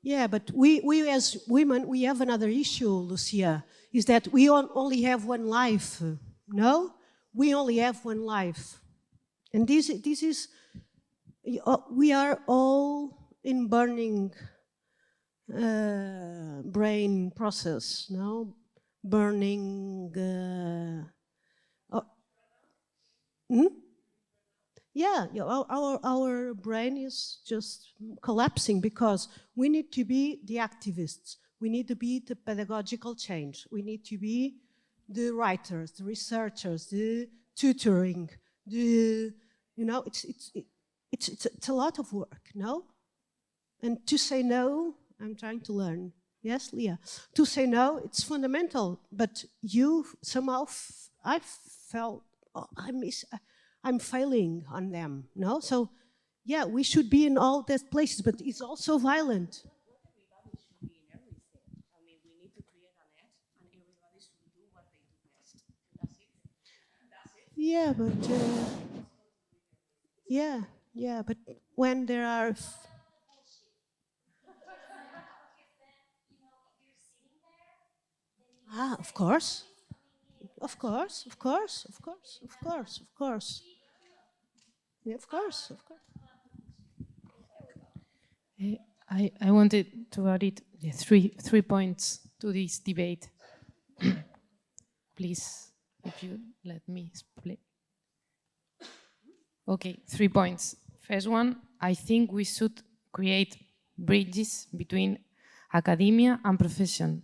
Yeah, but we as women, we have another issue, Lucia, is that we only have one life, no? We only have one life. And this is, we are all in burning brain process, no? Burning, yeah, our brain is just collapsing, because we need to be the activists. We need to be the pedagogical change. We need to be the writers, the researchers, the tutoring, you know, it's a lot of work, no? And to say no, I'm trying to learn. Yes, Leah? To say no, it's fundamental, but you somehow, I felt, oh, I'm failing on them, no? So, yeah, we should be in all these places, but it's also violent. Yeah, but yeah, but when there are of course, of course, of course, of course, of course, of course. Yeah, of course, of course. I wanted to add three points to this debate. Please, if you let me explain. Okay, 3 points. First one, I think we should create bridges between academia and profession.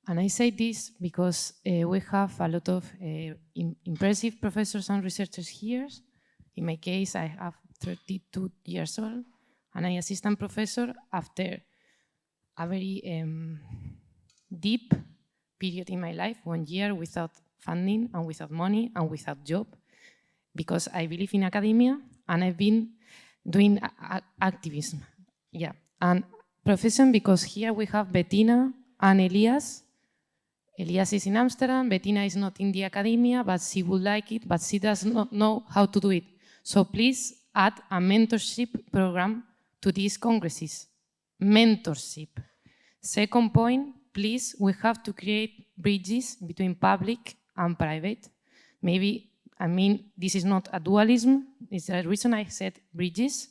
And I say this because we have a lot of impressive professors and researchers here. In my case, I have 32 years old, and I'm assistant professor after a very deep period in my life, 1 year without funding and without money and without job, because I believe in academia and I've been doing activism. Yeah, and profession, because here we have Bettina and Elias. Elias is in Amsterdam, Bettina is not in the academia, but she would like it, but she does not know how to do it. So please add a mentorship program to these congresses. Mentorship. Second point, please, we have to create bridges between public and private. Maybe, I mean, this is not a dualism. It's the reason I said bridges.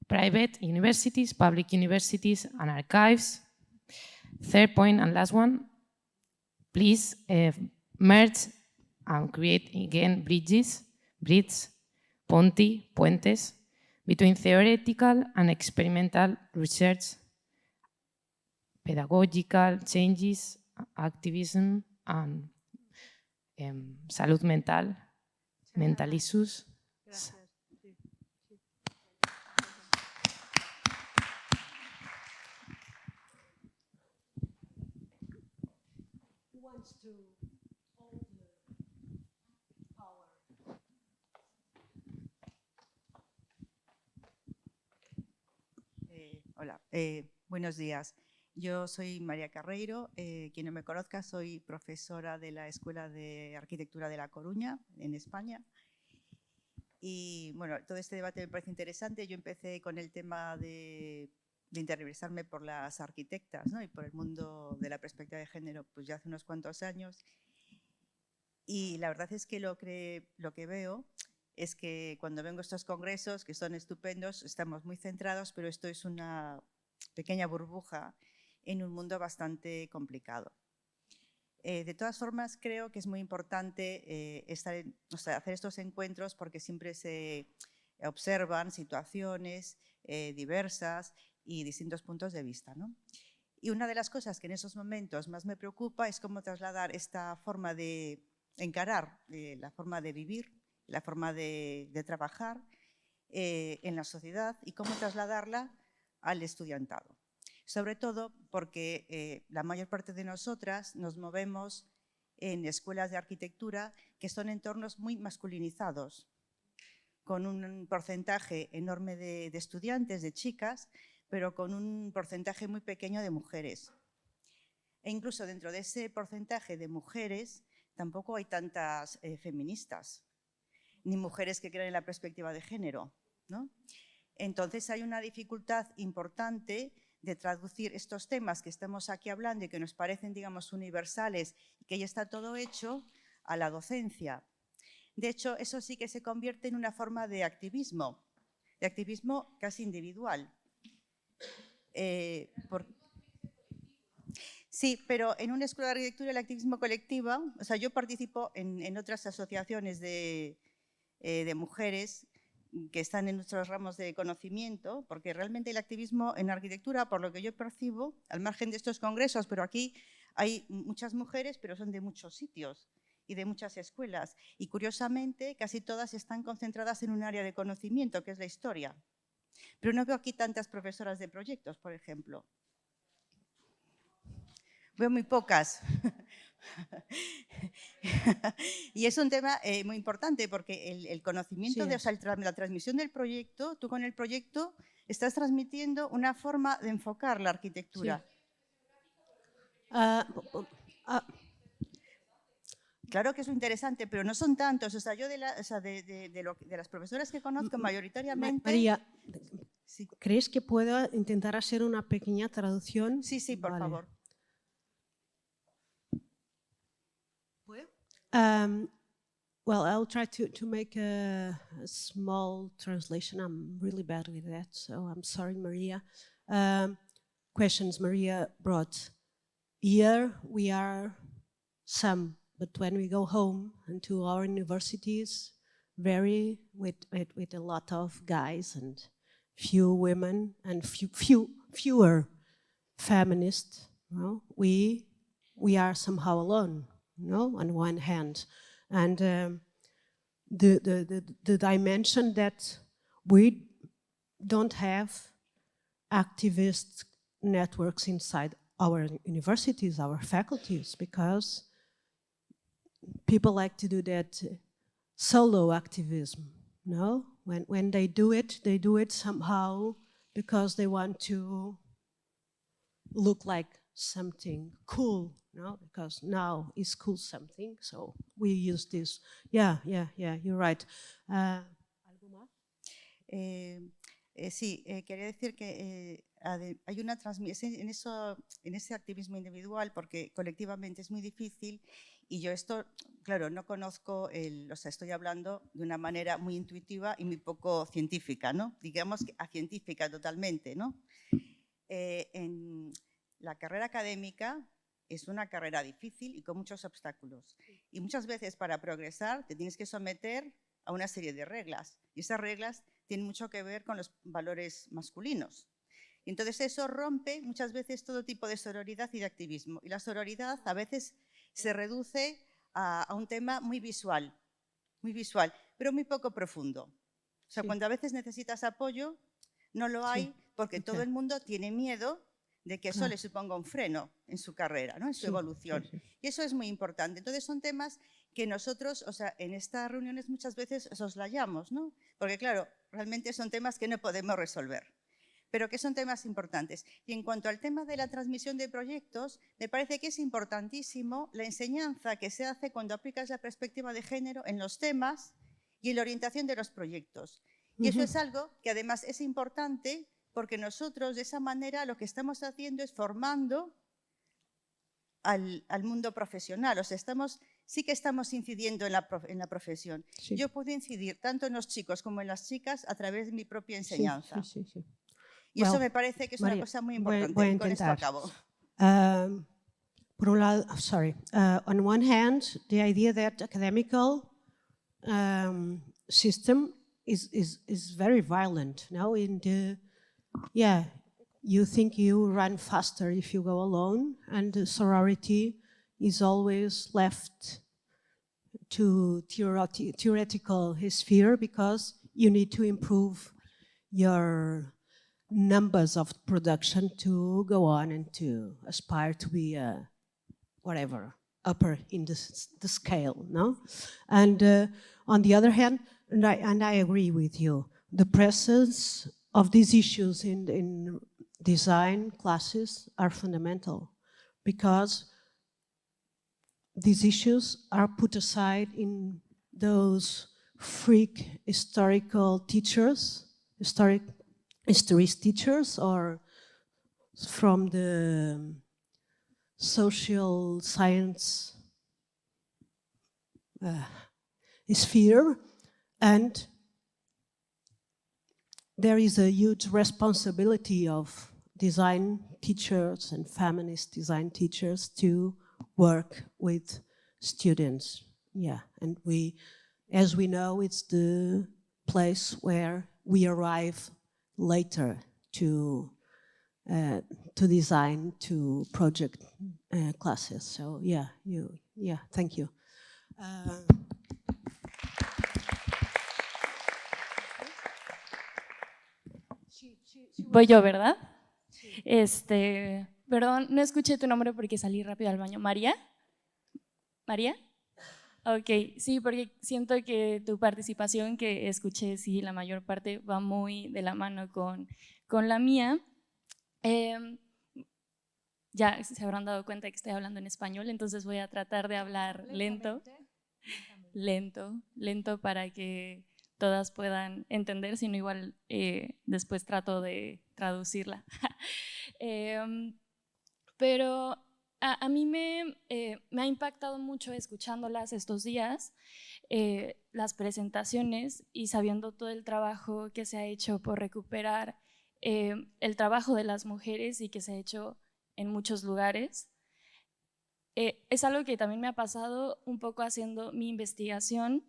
Private universities, public universities, and archives. Third point and last one, please merge and create again bridges, puentes, between theoretical and experimental research, pedagogical changes, activism, and salud mental, mental issues. Hola, buenos días. Yo soy María Carreiro. Quien no me conozca, soy profesora de la Escuela de Arquitectura de La Coruña, en España. Y bueno, todo este debate me parece interesante. Yo empecé con el tema de interesarme por las arquitectas, ¿no? Y por el mundo de la perspectiva de género, pues ya hace unos cuantos años. Y la verdad es que lo que veo es que cuando vengo a estos congresos, que son estupendos, estamos muy centrados, pero esto es una pequeña burbuja en un mundo bastante complicado. De todas formas, creo que es muy importante hacer estos encuentros porque siempre se observan situaciones diversas y distintos puntos de vista, ¿no? Y una de las cosas que en esos momentos más me preocupa es cómo trasladar esta forma de encarar, la forma de vivir, la forma de trabajar en la sociedad y cómo trasladarla al estudiantado. Sobre todo porque la mayor parte de nosotras nos movemos en escuelas de arquitectura que son entornos muy masculinizados, con un porcentaje enorme de estudiantes, de chicas, pero con un porcentaje muy pequeño de mujeres. E incluso dentro de ese porcentaje de mujeres tampoco hay tantas feministas, ni mujeres que crean en la perspectiva de género, ¿no? Entonces hay una dificultad importante de traducir estos temas que estamos aquí hablando y que nos parecen, digamos, universales y que ya está todo hecho, a la docencia. De hecho, eso sí que se convierte en una forma de activismo casi individual. Sí, pero en una escuela de arquitectura el activismo colectivo, o sea, yo participo en otras asociaciones de mujeres que están en nuestros ramos de conocimiento, porque realmente el activismo en arquitectura, por lo que yo percibo, al margen de estos congresos, pero aquí hay muchas mujeres, pero son de muchos sitios y de muchas escuelas. Y curiosamente, casi todas están concentradas en un área de conocimiento, que es la historia. Pero no veo aquí tantas profesoras de proyectos, por ejemplo. Veo muy pocas. Y es un tema muy importante porque el conocimiento, Sí, la transmisión del proyecto, tú con el proyecto estás transmitiendo una forma de enfocar la arquitectura. Claro que es lo interesante, pero no son tantos. O sea, yo de las profesoras que conozco mayoritariamente… María, ¿crees que puedo intentar hacer una pequeña traducción? Sí, sí, por favor. Well, I'll try to make a small translation. I'm really bad with that, so I'm sorry, Maria. Questions Maria brought. Here we are some, but when we go home and to our universities, with a lot of guys and few women and fewer feminists, you know, we are somehow alone, you know, on one hand. And the dimension that we don't have activist networks inside our universities, our faculties, because people like to do that solo activism, no? When they do it somehow because they want to look like something cool, no? Because now is cool something, so we use this. Yeah, you're right. ¿Algo más? Sí, quería decir que hay una transmisión en ese activismo individual, porque colectivamente es muy difícil, y yo esto, claro, no conozco, o sea, estoy hablando de una manera muy intuitiva y muy poco científica, ¿no? Digamos que científica totalmente, ¿no? En la carrera académica es una carrera difícil y con muchos obstáculos. Y muchas veces para progresar te tienes que someter a una serie de reglas, y esas reglas tienen mucho que ver con los valores masculinos. Y entonces eso rompe muchas veces todo tipo de sororidad y de activismo. Y la sororidad a veces se reduce a un tema muy visual, pero muy poco profundo. O sea, cuando a veces necesitas apoyo, no lo hay porque todo el mundo tiene miedo de que eso le suponga un freno en su carrera, ¿no? En su evolución. Y eso es muy importante. Entonces son temas que nosotros, o sea, en estas reuniones muchas veces soslayamos, ¿no? Porque claro, realmente son temas que no podemos resolver, pero que son temas importantes. Y en cuanto al tema de la transmisión de proyectos, me parece que es importantísimo la enseñanza que se hace cuando aplicas la perspectiva de género en los temas y en la orientación de los proyectos. Y eso es algo que además es importante porque nosotros de esa manera lo que estamos haciendo es formando al mundo profesional. O sea, estamos sí que estamos incidiendo en la profesión. Sí. Yo puedo incidir tanto en los chicos como en las chicas a través de mi propia enseñanza. Sí. Y eso Well, me parece que es María, una cosa muy voy a importante. Y con esto intentar. acabo. Por un lado, on one hand, the idea that academical system is very violent. Now, you think you run faster if you go alone, and the sorority is always left to theoretical sphere because you need to improve your numbers of production to go on and to aspire to be whatever, upper in the scale, no? And on the other hand, and I agree with you, the presence of these issues in design classes are fundamental because these issues are put aside in those freak historical teachers, historist teachers, or from the social science sphere, and there is a huge responsibility of design teachers and feminist design teachers to work with students. Yeah, and as we know, it's the place where we arrive later to design, to project classes. So yeah, thank you. Voy yo, ¿verdad? Perdón, no escuché tu nombre porque salí rápido al baño. ¿María? ¿María? Ok, sí, porque siento que tu participación que escuché, sí, la mayor parte va muy de la mano con la mía. Ya se habrán dado cuenta que estoy hablando en español, entonces voy a tratar de hablar lento para que todas puedan entender, sino igual después trato de traducirla. Pero a mí me ha impactado mucho escuchándolas estos días, las presentaciones y sabiendo todo el trabajo que se ha hecho por recuperar el trabajo de las mujeres y que se ha hecho en muchos lugares. Es algo que también me ha pasado un poco haciendo mi investigación,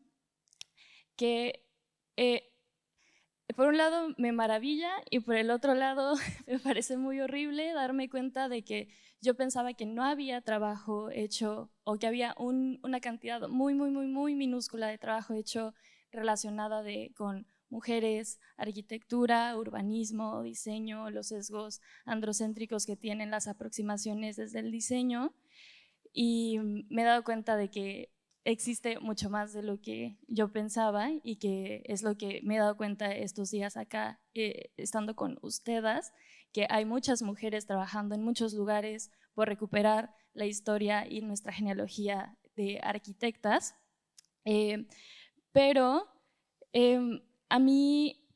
que por un lado me maravilla y por el otro lado me parece muy horrible darme cuenta de que yo pensaba que no había trabajo hecho o que había una cantidad muy minúscula de trabajo hecho relacionada con mujeres, arquitectura, urbanismo, diseño, los sesgos androcéntricos que tienen las aproximaciones desde el diseño, y me he dado cuenta de que existe mucho más de lo que yo pensaba y que es lo que me he dado cuenta estos días acá, estando con ustedes, que hay muchas mujeres trabajando en muchos lugares por recuperar la historia y nuestra genealogía de arquitectas, pero a mí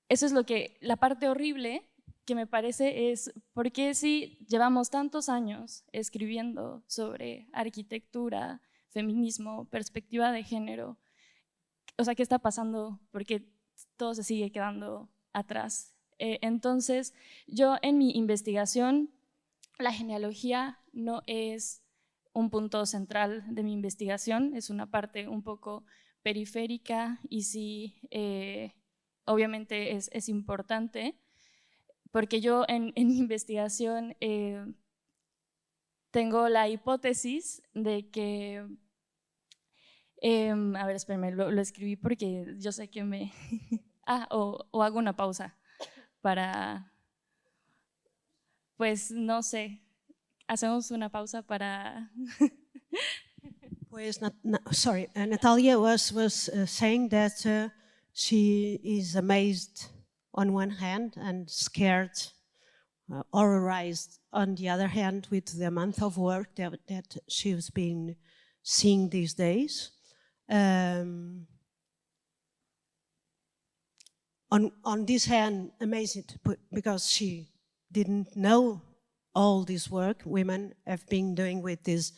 eso es la parte horrible que me parece es por qué si llevamos tantos años escribiendo sobre arquitectura, feminismo, perspectiva de género, o sea, ¿qué está pasando? Porque todo se sigue quedando atrás. Entonces, yo en mi investigación, la genealogía no es un punto central de mi investigación, es una parte un poco periférica y sí, obviamente es importante, porque yo en mi investigación tengo la hipótesis de que, a ver, espérenme, lo escribí porque yo sé que me... o hago una pausa para, pues no sé, hacemos una pausa para... Pues, sorry, Natalia was saying that she is amazed on one hand and scared, horrorized on the other hand with the amount of work that she's been seeing these days. On this hand, amazed because she didn't know all this work women have been doing with these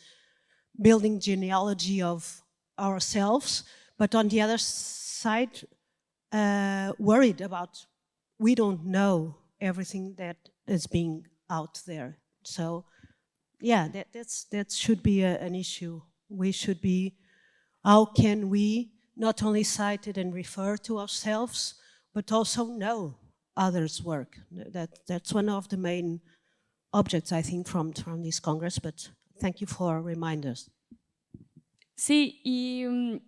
building genealogy of ourselves, but on the other side, worried about we don't know everything that is being out there. So yeah, that should be an issue. We should be, how can we not only cite it and refer to ourselves, but also know others' work? That's one of the main objects, I think, from this Congress, but thank you for reminders. Sí, y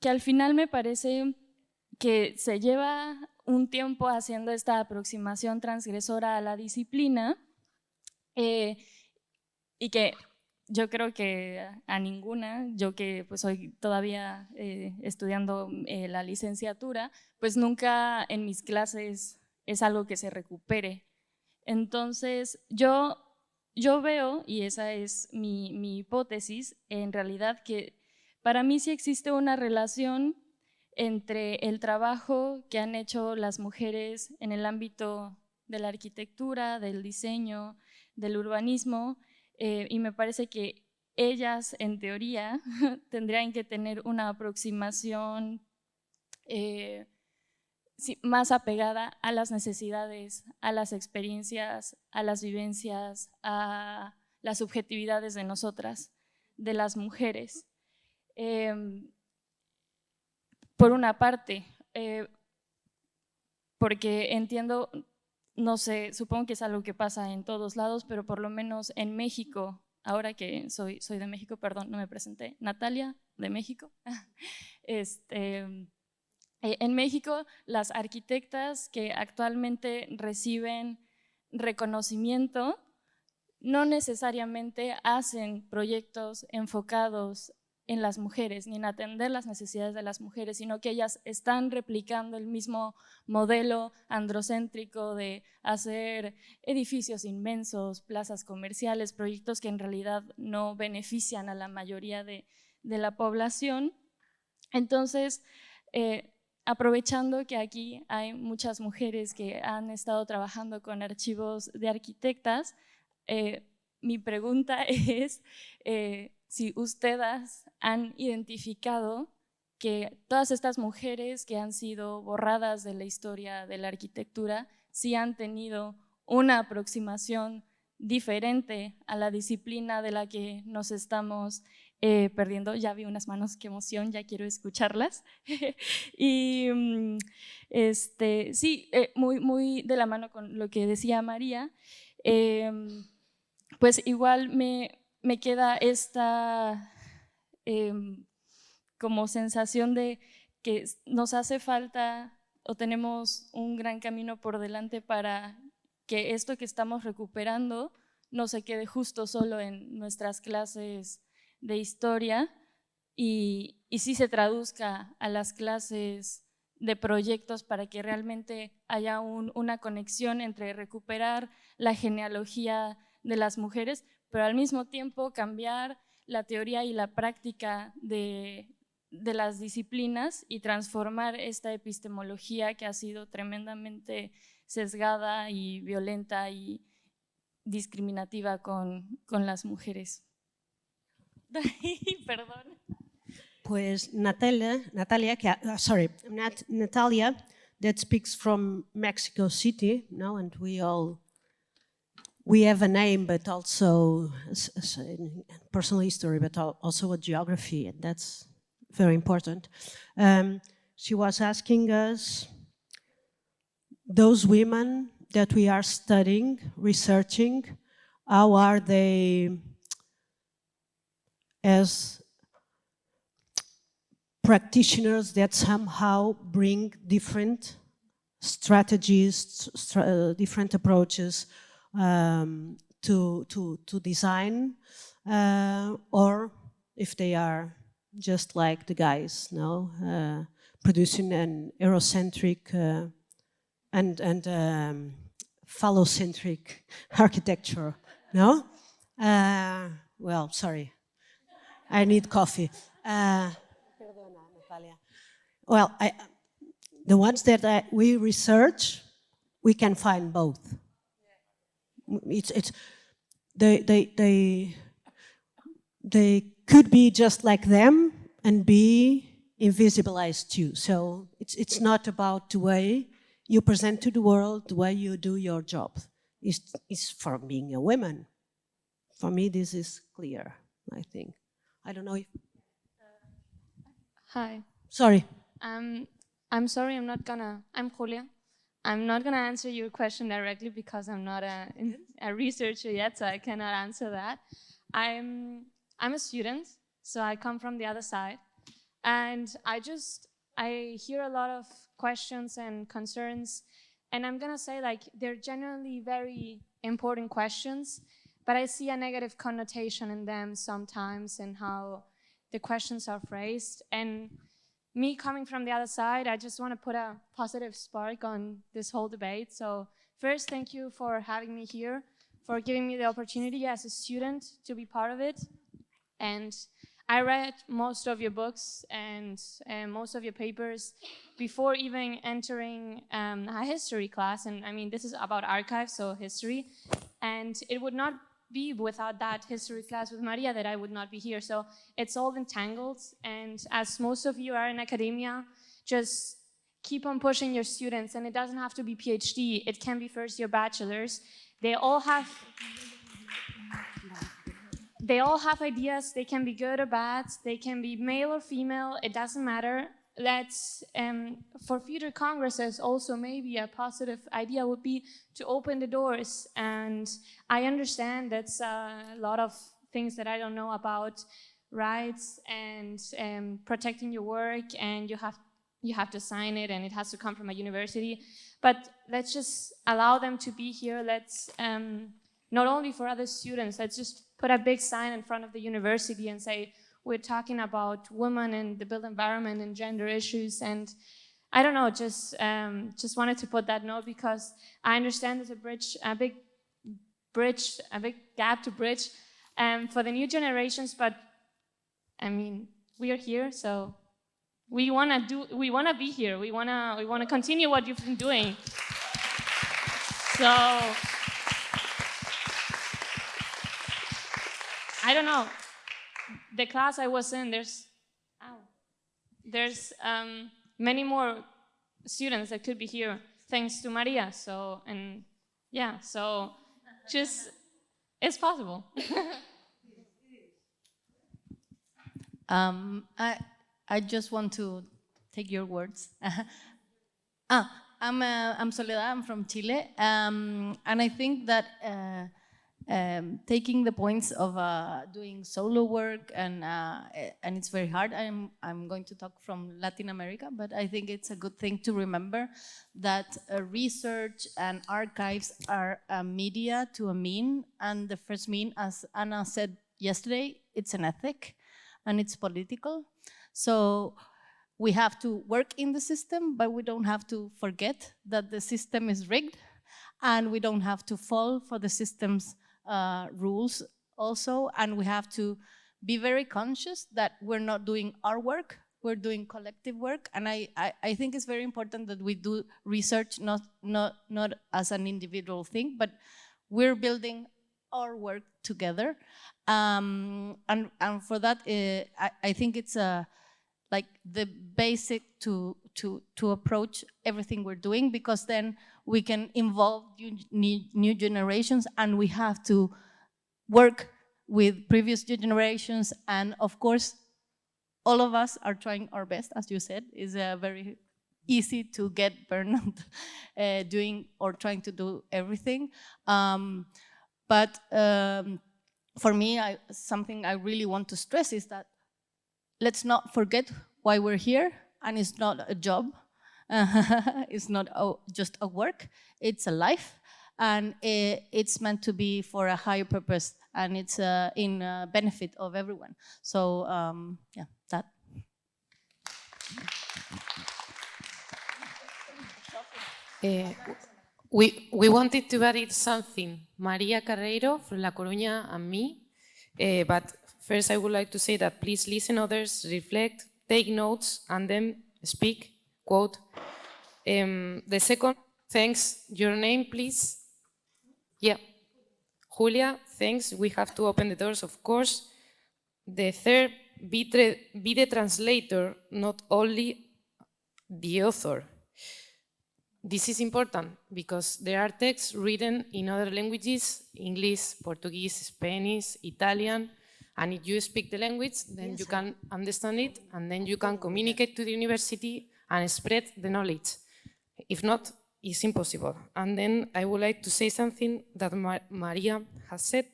que al final me parece que se lleva un tiempo haciendo esta aproximación transgresora a la disciplina y que yo creo que a ninguna, yo que pues soy todavía estudiando la licenciatura, pues nunca en mis clases es algo que se recupere. Entonces yo veo, y esa es mi hipótesis, en realidad que para mí sí existe una relación entre el trabajo que han hecho las mujeres en el ámbito de la arquitectura, del diseño, del urbanismo, y me parece que ellas, en teoría, tendrían que tener una aproximación más apegada a las necesidades, a las experiencias, a las vivencias, a las subjetividades de nosotras, de las mujeres. Por una parte, porque entiendo, no sé, supongo que es algo que pasa en todos lados, pero por lo menos en México, ahora que soy de México, perdón, no me presenté, Natalia, de México. En México, las arquitectas que actualmente reciben reconocimiento no necesariamente hacen proyectos enfocados en las mujeres, ni en atender las necesidades de las mujeres, sino que ellas están replicando el mismo modelo androcéntrico de hacer edificios inmensos, plazas comerciales, proyectos que en realidad no benefician a la mayoría de la población. Entonces, aprovechando que aquí hay muchas mujeres que han estado trabajando con archivos de arquitectas, mi pregunta es si ustedes han identificado que todas estas mujeres que han sido borradas de la historia de la arquitectura sí han tenido una aproximación diferente a la disciplina de la que nos estamos perdiendo. Ya vi unas manos, qué emoción, ya quiero escucharlas. Y sí, muy de la mano con lo que decía María, pues igual me queda esta como sensación de que nos hace falta o tenemos un gran camino por delante para que esto que estamos recuperando no se quede justo solo en nuestras clases de historia y sí se traduzca a las clases de proyectos para que realmente haya una conexión entre recuperar la genealogía de las mujeres, pero al mismo tiempo cambiar la teoría y la práctica de las disciplinas y transformar esta epistemología que ha sido tremendamente sesgada y violenta y discriminativa con las mujeres. Perdón. Pues Natalia, that speaks from Mexico City, no? And we have a name, but also a personal history, but also a geography, and that's very important. She was asking us, those women that we are studying, researching, how are they as practitioners that somehow bring different strategies, different approaches to design, or if they are just like the guys, no, producing an Eurocentric and phallocentric architecture, no? Well, sorry, I need coffee. Well, the ones that we research, we can find both. They could be just like them and be invisibilized too. So it's not about the way you present to the world, the way you do your job. It's for being a woman. For me, this is clear, I think. I don't know if... Hi. Sorry. I'm sorry, I'm Julia. I'm not gonna answer your question directly because I'm not a researcher yet, so I cannot answer that. I'm a student, so I come from the other side. And I hear a lot of questions and concerns, and I'm gonna say like they're generally very important questions, but I see a negative connotation in them sometimes and how the questions are phrased. And me coming from the other side, I just want to put a positive spark on this whole debate. So first, thank you for having me here, for giving me the opportunity as a student to be part of it. And I read most of your books and most of your papers before even entering a history class. And I mean, this is about archives, so history. And it would not be without that history class with Maria that I would not be here. So it's all entangled. And as most of you are in academia, just keep on pushing your students. And it doesn't have to be PhD. It can be first year bachelors. They all have ideas. They can be good or bad. They can be male or female. It doesn't matter. Let's, for future congresses, also maybe a positive idea would be to open the doors. And I understand that's a lot of things that I don't know about rights and protecting your work, and you have to sign it, and it has to come from a university. But let's just allow them to be here. Let's not only for other students. Let's just put a big sign in front of the university and say, we're talking about women and the built environment and gender issues. And I don't know, just wanted to put that note because I understand there's a big gap to bridge for the new generations. But I mean, we are here, so we wanna be here. We wanna continue what you've been doing. So I don't know. The class I was in, there's many more students that could be here thanks to Maria. So, and yeah, so just, it's possible. I just want to take your words. I'm Soledad, I'm from Chile, and I think that taking the points of doing solo work and it's very hard. I'm going to talk from Latin America, but I think it's a good thing to remember that research and archives are a media to a mean, and the first mean, as Anna said yesterday, it's an ethic and it's political. So we have to work in the system, but we don't have to forget that the system is rigged, and we don't have to fall for the system's rules also, and we have to be very conscious that we're not doing our work, we're doing collective work. And I think it's very important that we do research not as an individual thing, but we're building our work together. And for that, I think it's like the basic to approach everything we're doing, because then we can involve new generations, and we have to work with previous generations. And of course, all of us are trying our best, as you said. It's very easy to get burned doing or trying to do everything. But for me, something I really want to stress is that let's not forget why we're here, and it's not a job. It's not just a work, it's a life, and it's meant to be for a higher purpose, and it's in benefit of everyone. So yeah, that. We wanted to add something, Maria Carreiro from La Coruña and me, but first I would like to say that please listen others, reflect, take notes, and then speak, quote. The second, thanks, your name please. Yeah, Julia, thanks, we have to open the doors, of course. The third, be the translator, not only the author. This is important because there are texts written in other languages, English, Portuguese, Spanish, Italian, and if you speak the language, then you can understand it, and then you can communicate to the university and spread the knowledge. If not, it's impossible. And then I would like to say something that Maria has said,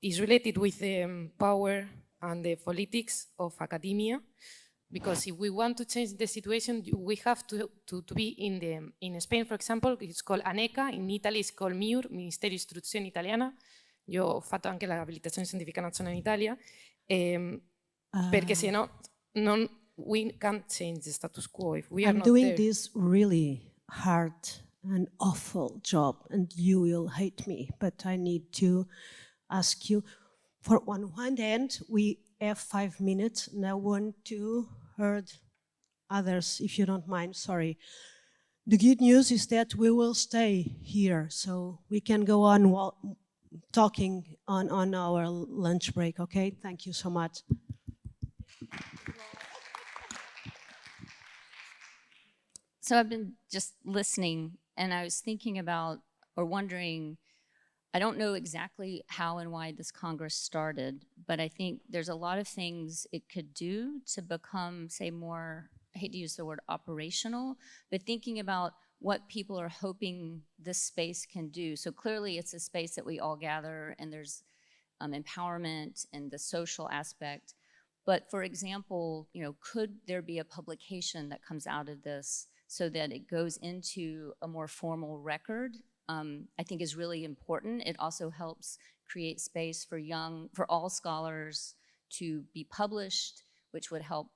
is related with the power and the politics of academia. Because if we want to change the situation, we have to be in Spain, for example, it's called ANECA, in Italy it's called MIUR, Ministerio di Istruzione Italiana. Io ho fatto anche l'abilitazione scientifica nazionale in Italia, perché se no, we can't change the status quo if we are I'm not doing there. this really hard and awful job, and you will hate me, but I need to ask you, for on one hand, we have 5 minutes, and I want to hear others, if you don't mind, sorry. The good news is that we will stay here, so we can go on talking on our lunch break, okay? Thank you so much. So I've been just listening, and I was thinking about, or wondering, I don't know exactly how and why this Congress started, but I think there's a lot of things it could do to become, say, more, I hate to use the word operational, but thinking about what people are hoping this space can do. So clearly it's a space that we all gather, and there's empowerment and the social aspect. But for example, could there be a publication that comes out of this so that it goes into a more formal record? I think is really important. It also helps create space for all scholars to be published, which would help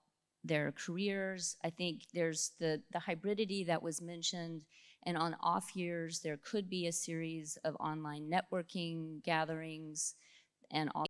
their careers. I think there's the hybridity that was mentioned, and on off years, there could be a series of online networking gatherings and all.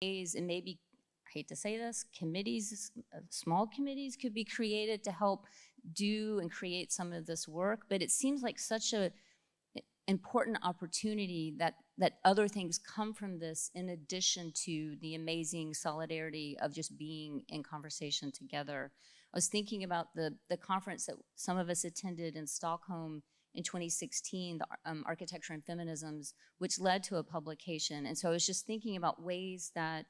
And maybe, I hate to say this, committees, small committees could be created to help do and create some of this work, but it seems like such an important opportunity that other things come from this in addition to the amazing solidarity of just being in conversation together. I was thinking about the conference that some of us attended in Stockholm in 2016, the Architecture and Feminisms, which led to a publication. And so I was just thinking about ways that,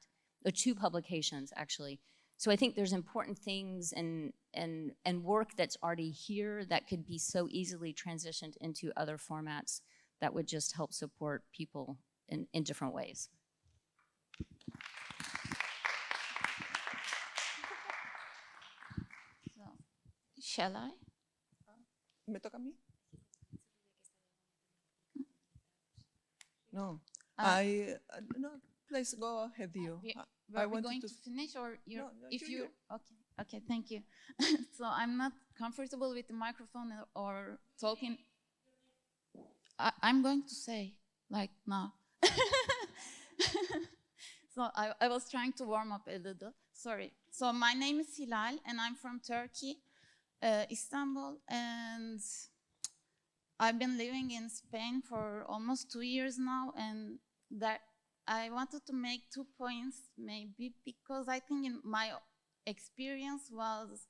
or 2 publications actually. So I think there's important things and work that's already here that could be so easily transitioned into other formats that would just help support people in different ways. So, shall I? ¿Me toca a mí? No, no. Please go ahead, you. Are we going to finish, or Okay, thank you. So I'm not comfortable with the microphone or talking. I'm going to say, like now. So I was trying to warm up a little. Sorry. So my name is Hilal, and I'm from Turkey, Istanbul, and I've been living in Spain for almost 2 years now, and that I wanted to make 2 points, maybe, because I think in my experience was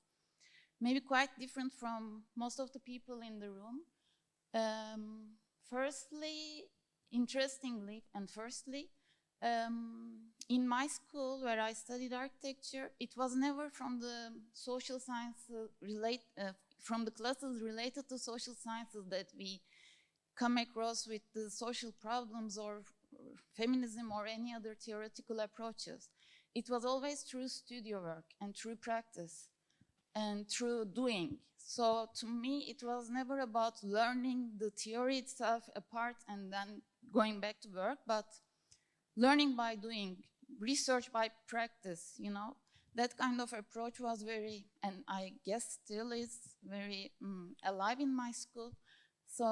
maybe quite different from most of the people in the room. Interestingly, in my school where I studied architecture, it was never from the social sciences from the classes related to social sciences that we come across with the social problems or feminism or any other theoretical approaches. It was always through studio work and through practice and through doing. So to me, it was never about learning the theory itself apart and then going back to work, but learning by doing, research by practice, you know. That kind of approach was very, and I guess still is, very alive in my school. So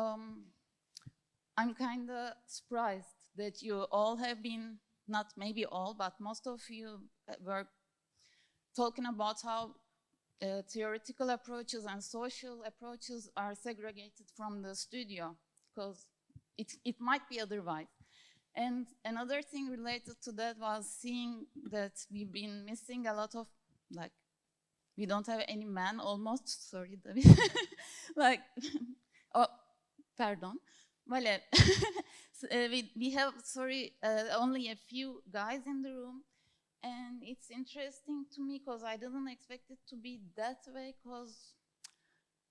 I'm kind of surprised that you all have been, not maybe all, but most of you were talking about how theoretical approaches and social approaches are segregated from the studio, because it might be otherwise. And another thing related to that was seeing that we've been missing a lot of, like, we don't have any men almost, sorry, David. Like, oh, pardon. Well, we have, sorry, only a few guys in the room. And it's interesting to me because I didn't expect it to be that way, because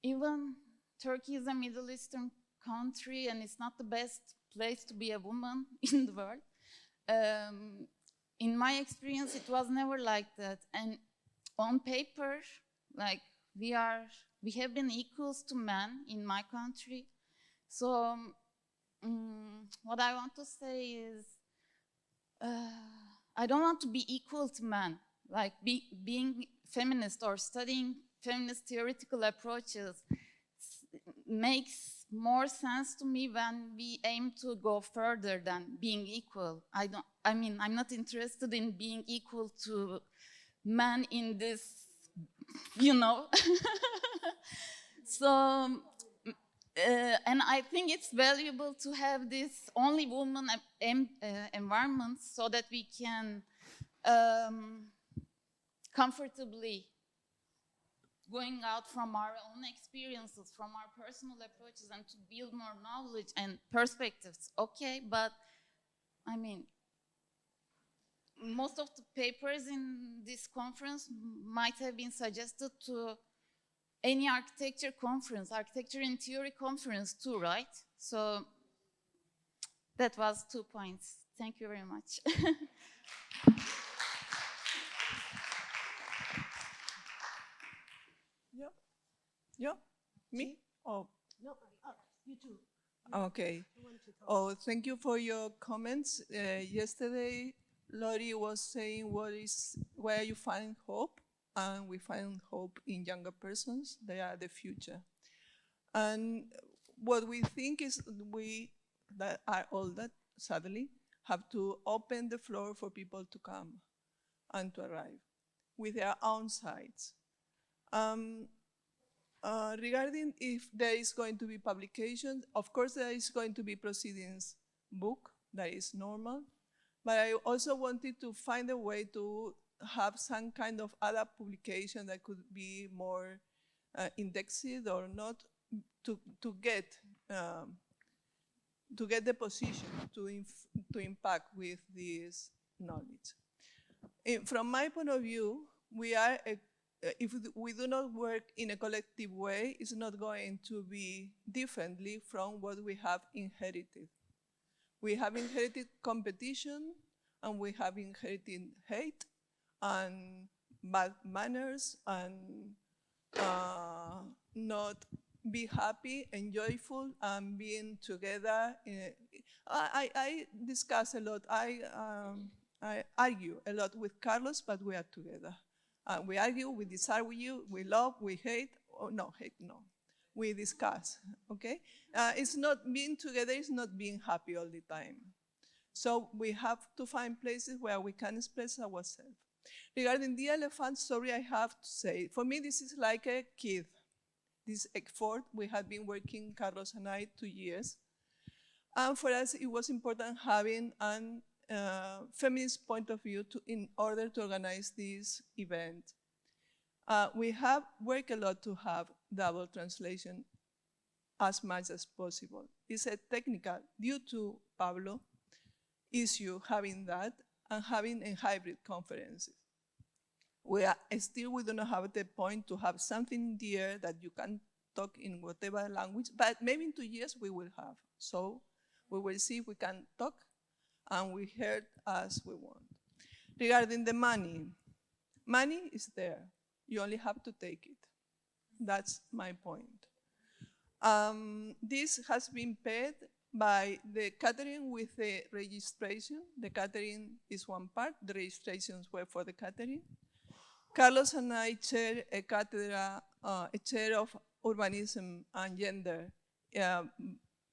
even Turkey is a Middle Eastern country and it's not the best place to be a woman in the world. In my experience, it was never like that. And on paper, like, we have been equals to men in my country. So what I want to say is, I don't want to be equal to men. Like, being feminist or studying feminist theoretical approaches makes more sense to me when we aim to go further than being equal. I'm not interested in being equal to men in this, you know. So, and I think it's valuable to have this only woman environment so that we can comfortably going out from our own experiences, from our personal approaches, and to build more knowledge and perspectives. Okay, but I mean, most of the papers in this conference might have been suggested to any architecture conference, architecture in theory conference too, right? So that was 2 points. Thank you very much. Yeah, me? Oh, No, you too. okay. Oh, thank you for your comments. Yesterday, Lori was saying, where you find hope? And we find hope in younger persons. They are the future. And what we think is we that are older, sadly, have to open the floor for people to come and to arrive with their own sides. Regarding if there is going to be publication, of course there is going to be proceedings book, that is normal, but I also wanted to find a way to have some kind of other publication that could be more indexed or not, to get the position to impact with this knowledge. From my point of view, we are if we do not work in a collective way, it's not going to be differently from what we have inherited. We have inherited competition, and we have inherited hate and bad manners and not be happy and joyful and being together. I discuss a lot. I argue a lot with Carlos, but we are together. We argue, we disargue, we love, we hate. Oh, no, hate, no. We discuss, okay? It's not being together, it's not being happy all the time. So we have to find places where we can express ourselves. Regarding the elephant, sorry, I have to say, for me, this is like a kid. This effort, we have been working, Carlos and I, 2 years. And for us, it was important having an feminist point of view in order to organize this event. We have worked a lot to have double translation as much as possible. It's a technical, due to Pablo, issue having that and having a hybrid conferences. We do not have the point to have something there that you can talk in whatever language, but maybe in 2 years we will have. So we will see if we can talk and we heard as we want. Regarding the money, money is there. You only have to take it. That's my point. This has been paid by the catering with the registration. The catering is one part, the registrations were for the catering. Carlos and I chair a cátedra, a chair of urbanism and gender,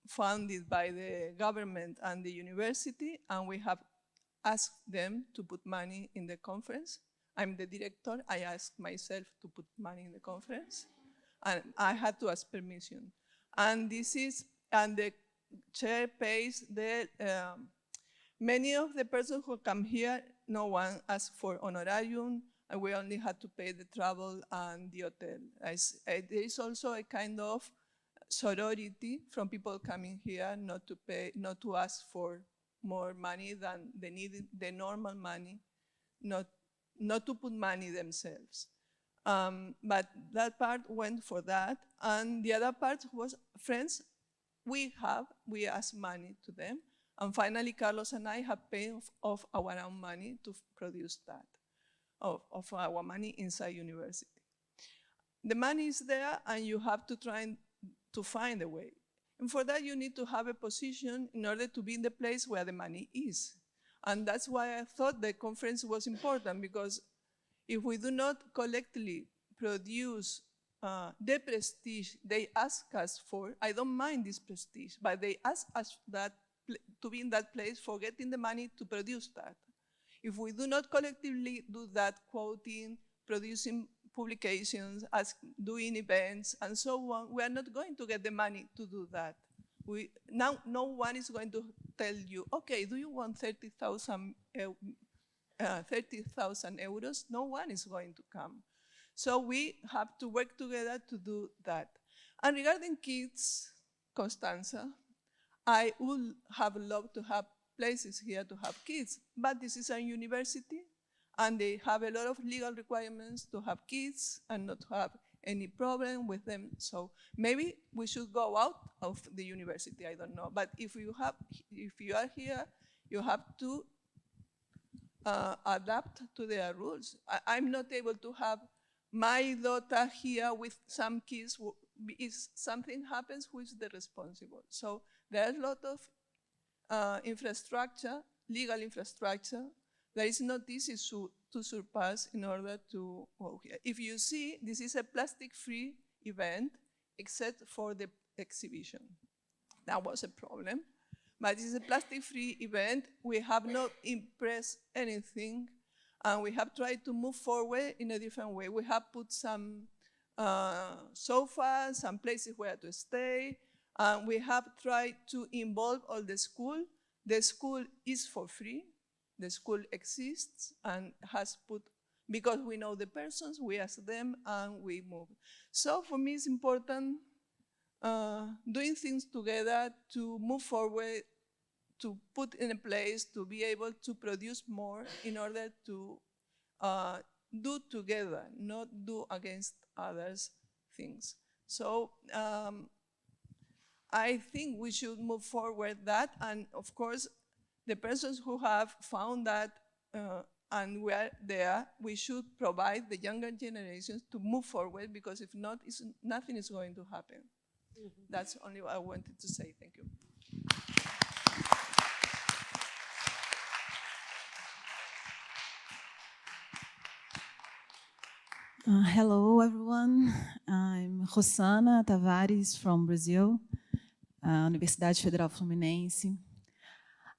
funded by the government and the university, and we have asked them to put money in the conference. I'm the director, I asked myself to put money in the conference, and I had to ask permission. And the chair pays the, many of the persons who come here, no one asked for honorarium, and we only had to pay the travel and the hotel. There is also a kind of sorority from people coming here not to ask for more money than they needed, the normal money, not to put money themselves. But that part went for that, and the other part was friends we asked money to them, and finally Carlos and I have paid of our own money to produce that, of our inside university. The money is there, and you have to try to find a way. And for that, you need to have a position in order to be in the place where the money is. And that's why I thought the conference was important, because if we do not collectively produce the prestige they ask us for, I don't mind this prestige, but they ask us that to be in that place for getting the money to produce that. If we do not collectively do that, quoting, producing publications, doing events, and so on, we are not going to get the money to do that. Now, no one is going to tell you, okay, do you want 30,000 euros? No one is going to come. So we have to work together to do that. And regarding kids, Constanza, I would have loved to have places here to have kids, but this is a university, and they have a lot of legal requirements to have kids and not to have any problem with them. So maybe we should go out of the university, I don't know. But if you are here, you have to adapt to their rules. I'm not able to have my daughter here with some kids. If something happens, who is the responsible? So there's a lot of infrastructure, legal infrastructure, that is not easy to surpass in order to work here. If you see, this is a plastic-free event, except for the exhibition. That was a problem. But this is a plastic-free event. We have not impressed anything, and we have tried to move forward in a different way. We have put some sofas, some places where to stay, and we have tried to involve all the school. The school is for free. The school exists and has put, because we know the persons, we ask them and we move. So for me, it's important doing things together to move forward, to put in a place, to be able to produce more in order to do together, not do against others things. So I think we should move forward that, and of course, the persons who have found that and we are there, we should provide the younger generations to move forward, because if not, nothing is going to happen. That's only what I wanted to say. Thank you. Hello, everyone. I'm Rosana Tavares from Brazil, Universidade Federal Fluminense.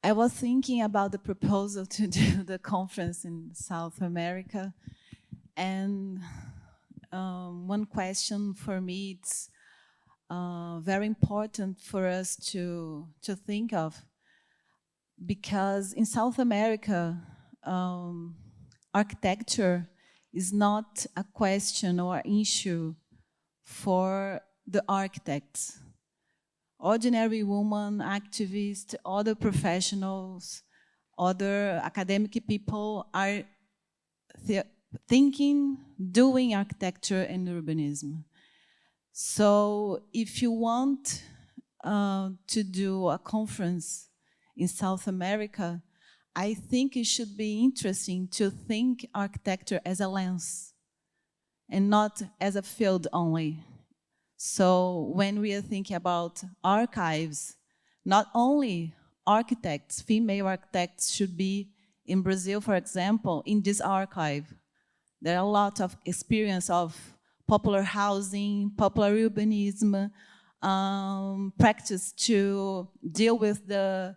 I was thinking about the proposal to do the conference in South America, and one question for me, it's very important for us to think of, because in South America, architecture is not a question or issue for the architects. Ordinary women, activists, other professionals, other academic people are thinking, doing architecture and urbanism. So if you want to do a conference in South America, I think it should be interesting to think architecture as a lens and not as a field only. So when we are thinking about archives, not only architects, female architects should be in Brazil, for example, in this archive. There are a lot of experience of popular housing, popular urbanism, practice to deal with the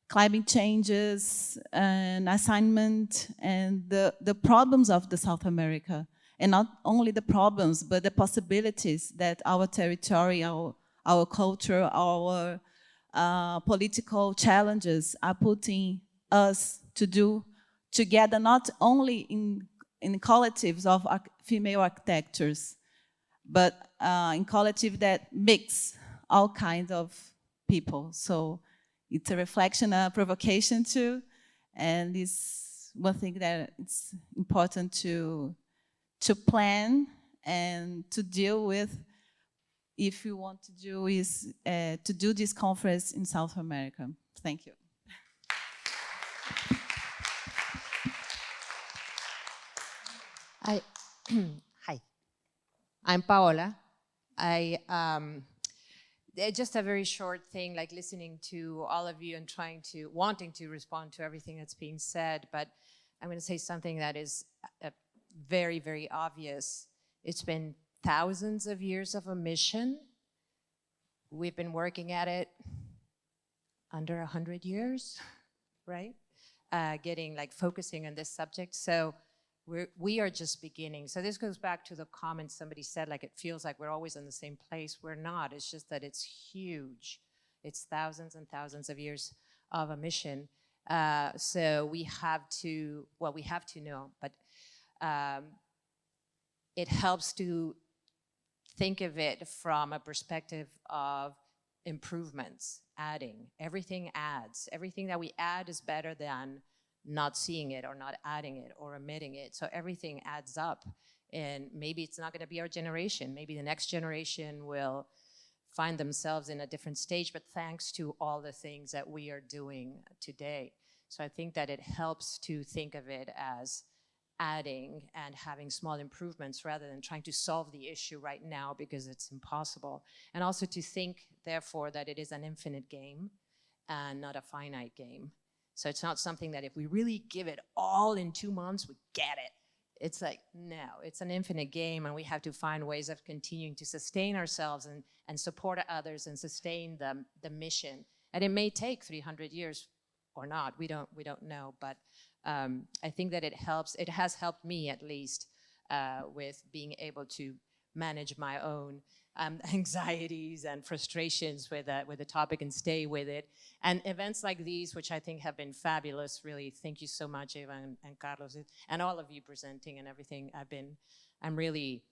climate changes and assignment and the problems of the South America. And not only the problems, but the possibilities that our territory, our culture, our political challenges are putting us to do together, not only in collectives of female architectures, but in collective that mix all kinds of people. So it's a reflection, a provocation too, and it's one thing that it's important to plan and to deal with if you want to do is to do this conference in South America. Thank you. Hi, I'm Paola. Just a very short thing, like listening to all of you and wanting to respond to everything that's being said, but I'm going to say something that is very, very obvious. It's been thousands of years of omission. We've been working at it under 100 years, right? Focusing on this subject. So we are just beginning. So this goes back to the comment somebody said, like it feels like we're always in the same place. We're not. It's just that it's huge. It's thousands and thousands of years of omission. So we have to know, but it helps to think of it from a perspective of improvements, adding. Everything adds. Everything that we add is better than not seeing it or not adding it or omitting it. So everything adds up. And maybe it's not going to be our generation. Maybe the next generation will find themselves in a different stage, but thanks to all the things that we are doing today. So I think that it helps to think of it as adding and having small improvements rather than trying to solve the issue right now because it's impossible. And also to think, therefore, that it is an infinite game and not a finite game. So it's not something that if we really give it all in 2 months, we get it. It's like, no, it's an infinite game and we have to find ways of continuing to sustain ourselves and support others and sustain the mission. And it may take 300 years or not, we don't know, but I think that it has helped me at least with being able to manage my own anxieties and frustrations with the topic and stay with it. And events like these, which I think have been fabulous, really, thank you so much, Eva and Carlos, and all of you presenting and everything. I'm really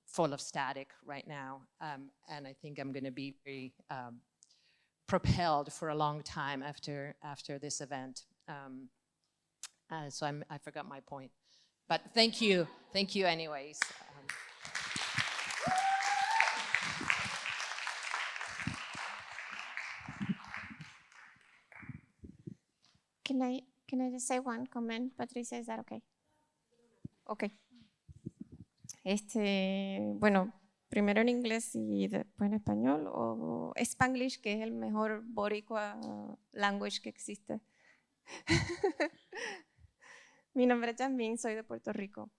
full of static right now, and I think I'm going to be very propelled for a long time after this event. So I forgot my point, but thank you anyways. Can I just say one comment, Patricia? Is that okay? Okay. Bueno, primero en inglés y después en español, o Spanglish, que es el mejor boricua language que existe. Mi nombre es Jasmine, soy de Puerto Rico,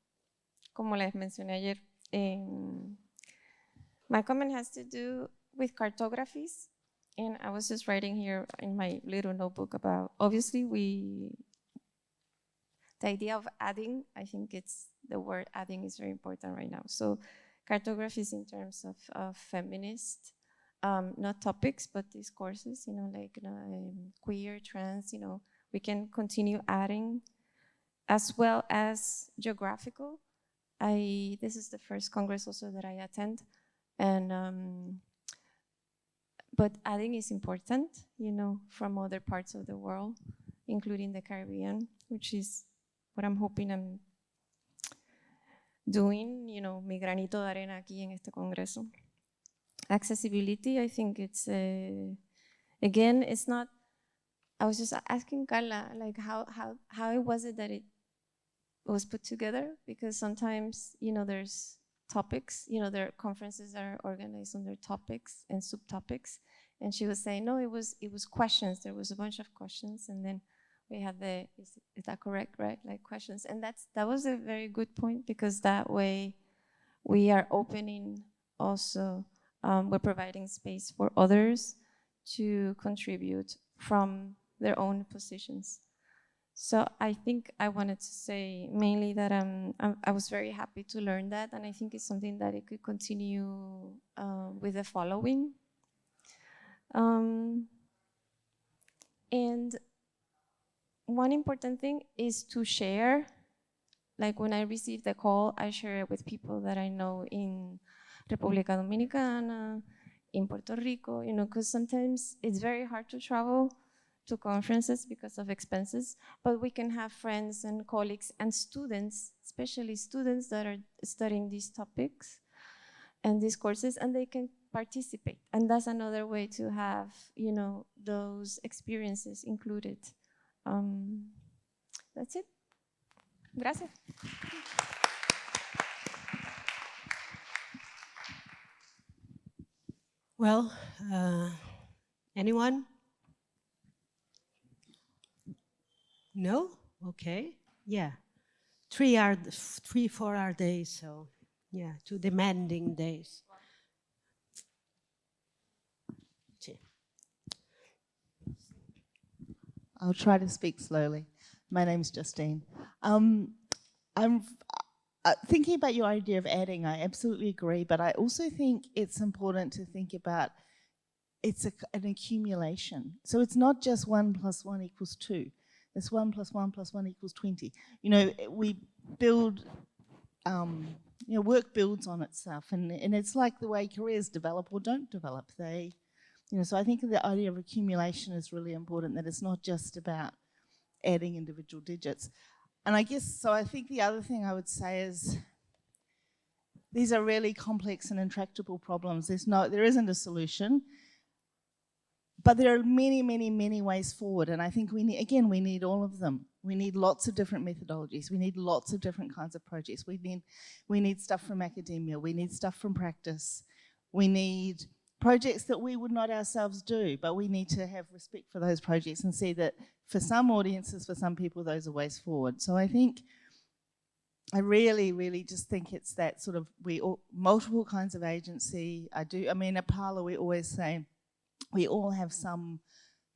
como les mencioné ayer. My comment has to do with cartographies, and I was just writing here in my little notebook about, obviously the idea of adding, I think the word adding is very important right now. So cartographies in terms of feminist, not topics, but discourses, like queer, trans, we can continue adding, as well as geographical. This is the first Congress also that I attend, and but adding is important, from other parts of the world, including the Caribbean, which is what I'm hoping I'm doing, mi granito de arena aquí en este Congreso. Accessibility, I think it's, again, it's not, I was just asking Carla, like how was it that was put together, because sometimes, there's topics, there are conferences that are organized under topics and subtopics. And she was saying, no, it was questions. There was a bunch of questions, and then we had is that correct, right? Like questions. And that was a very good point, because that way we are opening also, we're providing space for others to contribute from their own positions. So I think I wanted to say mainly that I was very happy to learn that, and I think it's something that it could continue with the following. And one important thing is to share. Like when I receive the call, I share it with people that I know in República Dominicana, in Puerto Rico, because sometimes it's very hard to travel to conferences because of expenses, but we can have friends and colleagues and students, especially students that are studying these topics and these courses, and they can participate. And that's another way to have, those experiences included. That's it. Gracias. Well, anyone? No? Okay. Yeah. 4 hour days, so yeah, 2 demanding days. I'll try to speak slowly. My name's Justine. I'm thinking about your idea of adding, I absolutely agree, but I also think it's important to think about it's an accumulation. So it's not just 1 + 1 = 2. It's 1 + 1 + 1 = 20. We build, work builds on itself, and it's like the way careers develop or don't develop. So I think the idea of accumulation is really important, that it's not just about adding individual digits. And I think the other thing I would say is these are really complex and intractable problems. There isn't a solution, but there are many, many, many ways forward. And I think we need all of them. We need lots of different methodologies. We need lots of different kinds of projects. We need stuff from academia. We need stuff from practice. We need projects that we would not ourselves do, but we need to have respect for those projects and see that for some audiences, for some people, those are ways forward. So I really, really just think it's that sort of multiple kinds of agency. At Parlour, we always say we all have some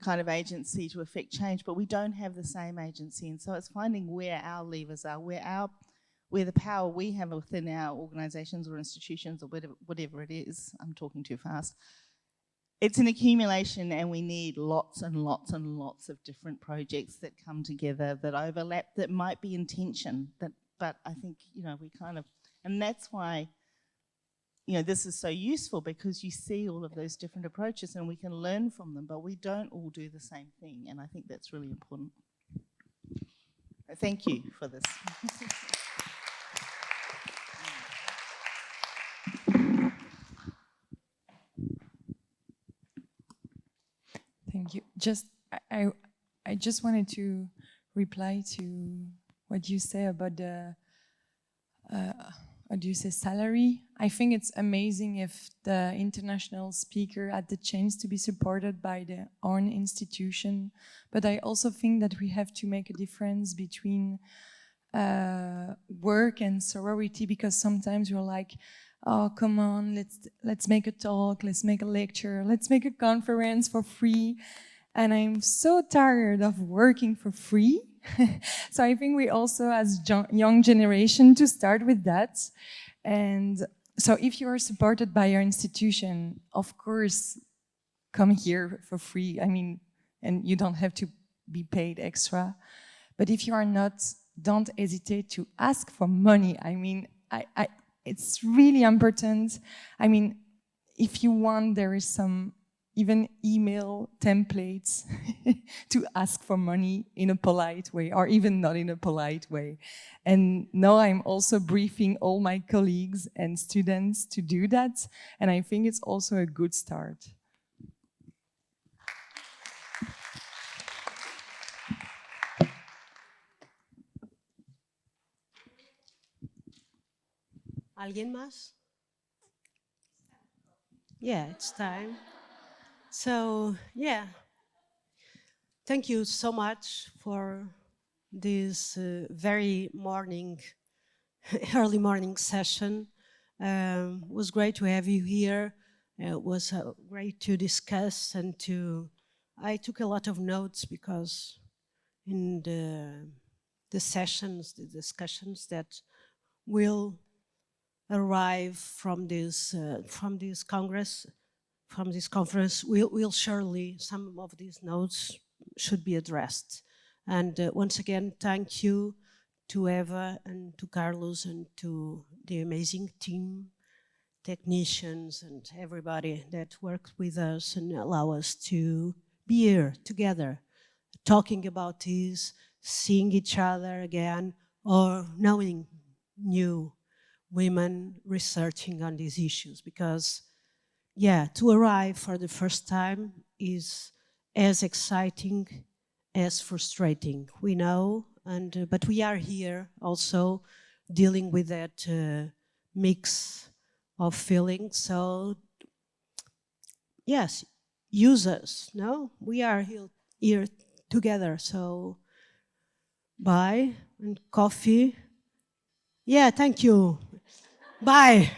kind of agency to affect change, but we don't have the same agency. And so it's finding where our levers are, where the power we have within our organisations or institutions or whatever it is. I'm talking too fast. It's an accumulation, and we need lots and lots and lots of different projects that come together, that overlap, that might be in tension. But I think, we kind of, and that's why, this is so useful, because you see all of those different approaches and we can learn from them, but we don't all do the same thing. And I think that's really important. Thank you for this. Thank you. I just wanted to reply to what you say about the salary. I think it's amazing if the international speaker had the chance to be supported by their own institution. But I also think that we have to make a difference between work and sorority, because sometimes we're like, oh, come on, let's make a talk, let's make a lecture, let's make a conference for free. And I'm so tired of working for free. So I think we also, as young generation, to start with that. And so if you are supported by your institution, of course, come here for free. And you don't have to be paid extra. But if you are not, don't hesitate to ask for money. It's really important. If you want, there is some even email templates to ask for money in a polite way, or even not in a polite way. And now I'm also briefing all my colleagues and students to do that. And I think it's also a good start. ¿Alguien más? Yeah, it's time. So, yeah. Thank you so much for this very morning, early morning session. It was great to have you here. It was great to discuss and I took a lot of notes because in the sessions, the discussions that will arrive from this conference, will surely, some of these notes should be addressed. And once again, thank you to Eva and to Carlos and to the amazing team, technicians and everybody that worked with us and allow us to be here together, talking about this, seeing each other again, or knowing new women researching on these issues. Because, yeah, to arrive for the first time is as exciting as frustrating. We know, but we are here also dealing with that mix of feelings. So, yes, use us, no? We are here together, so bye and coffee. Yeah, thank you. Bye.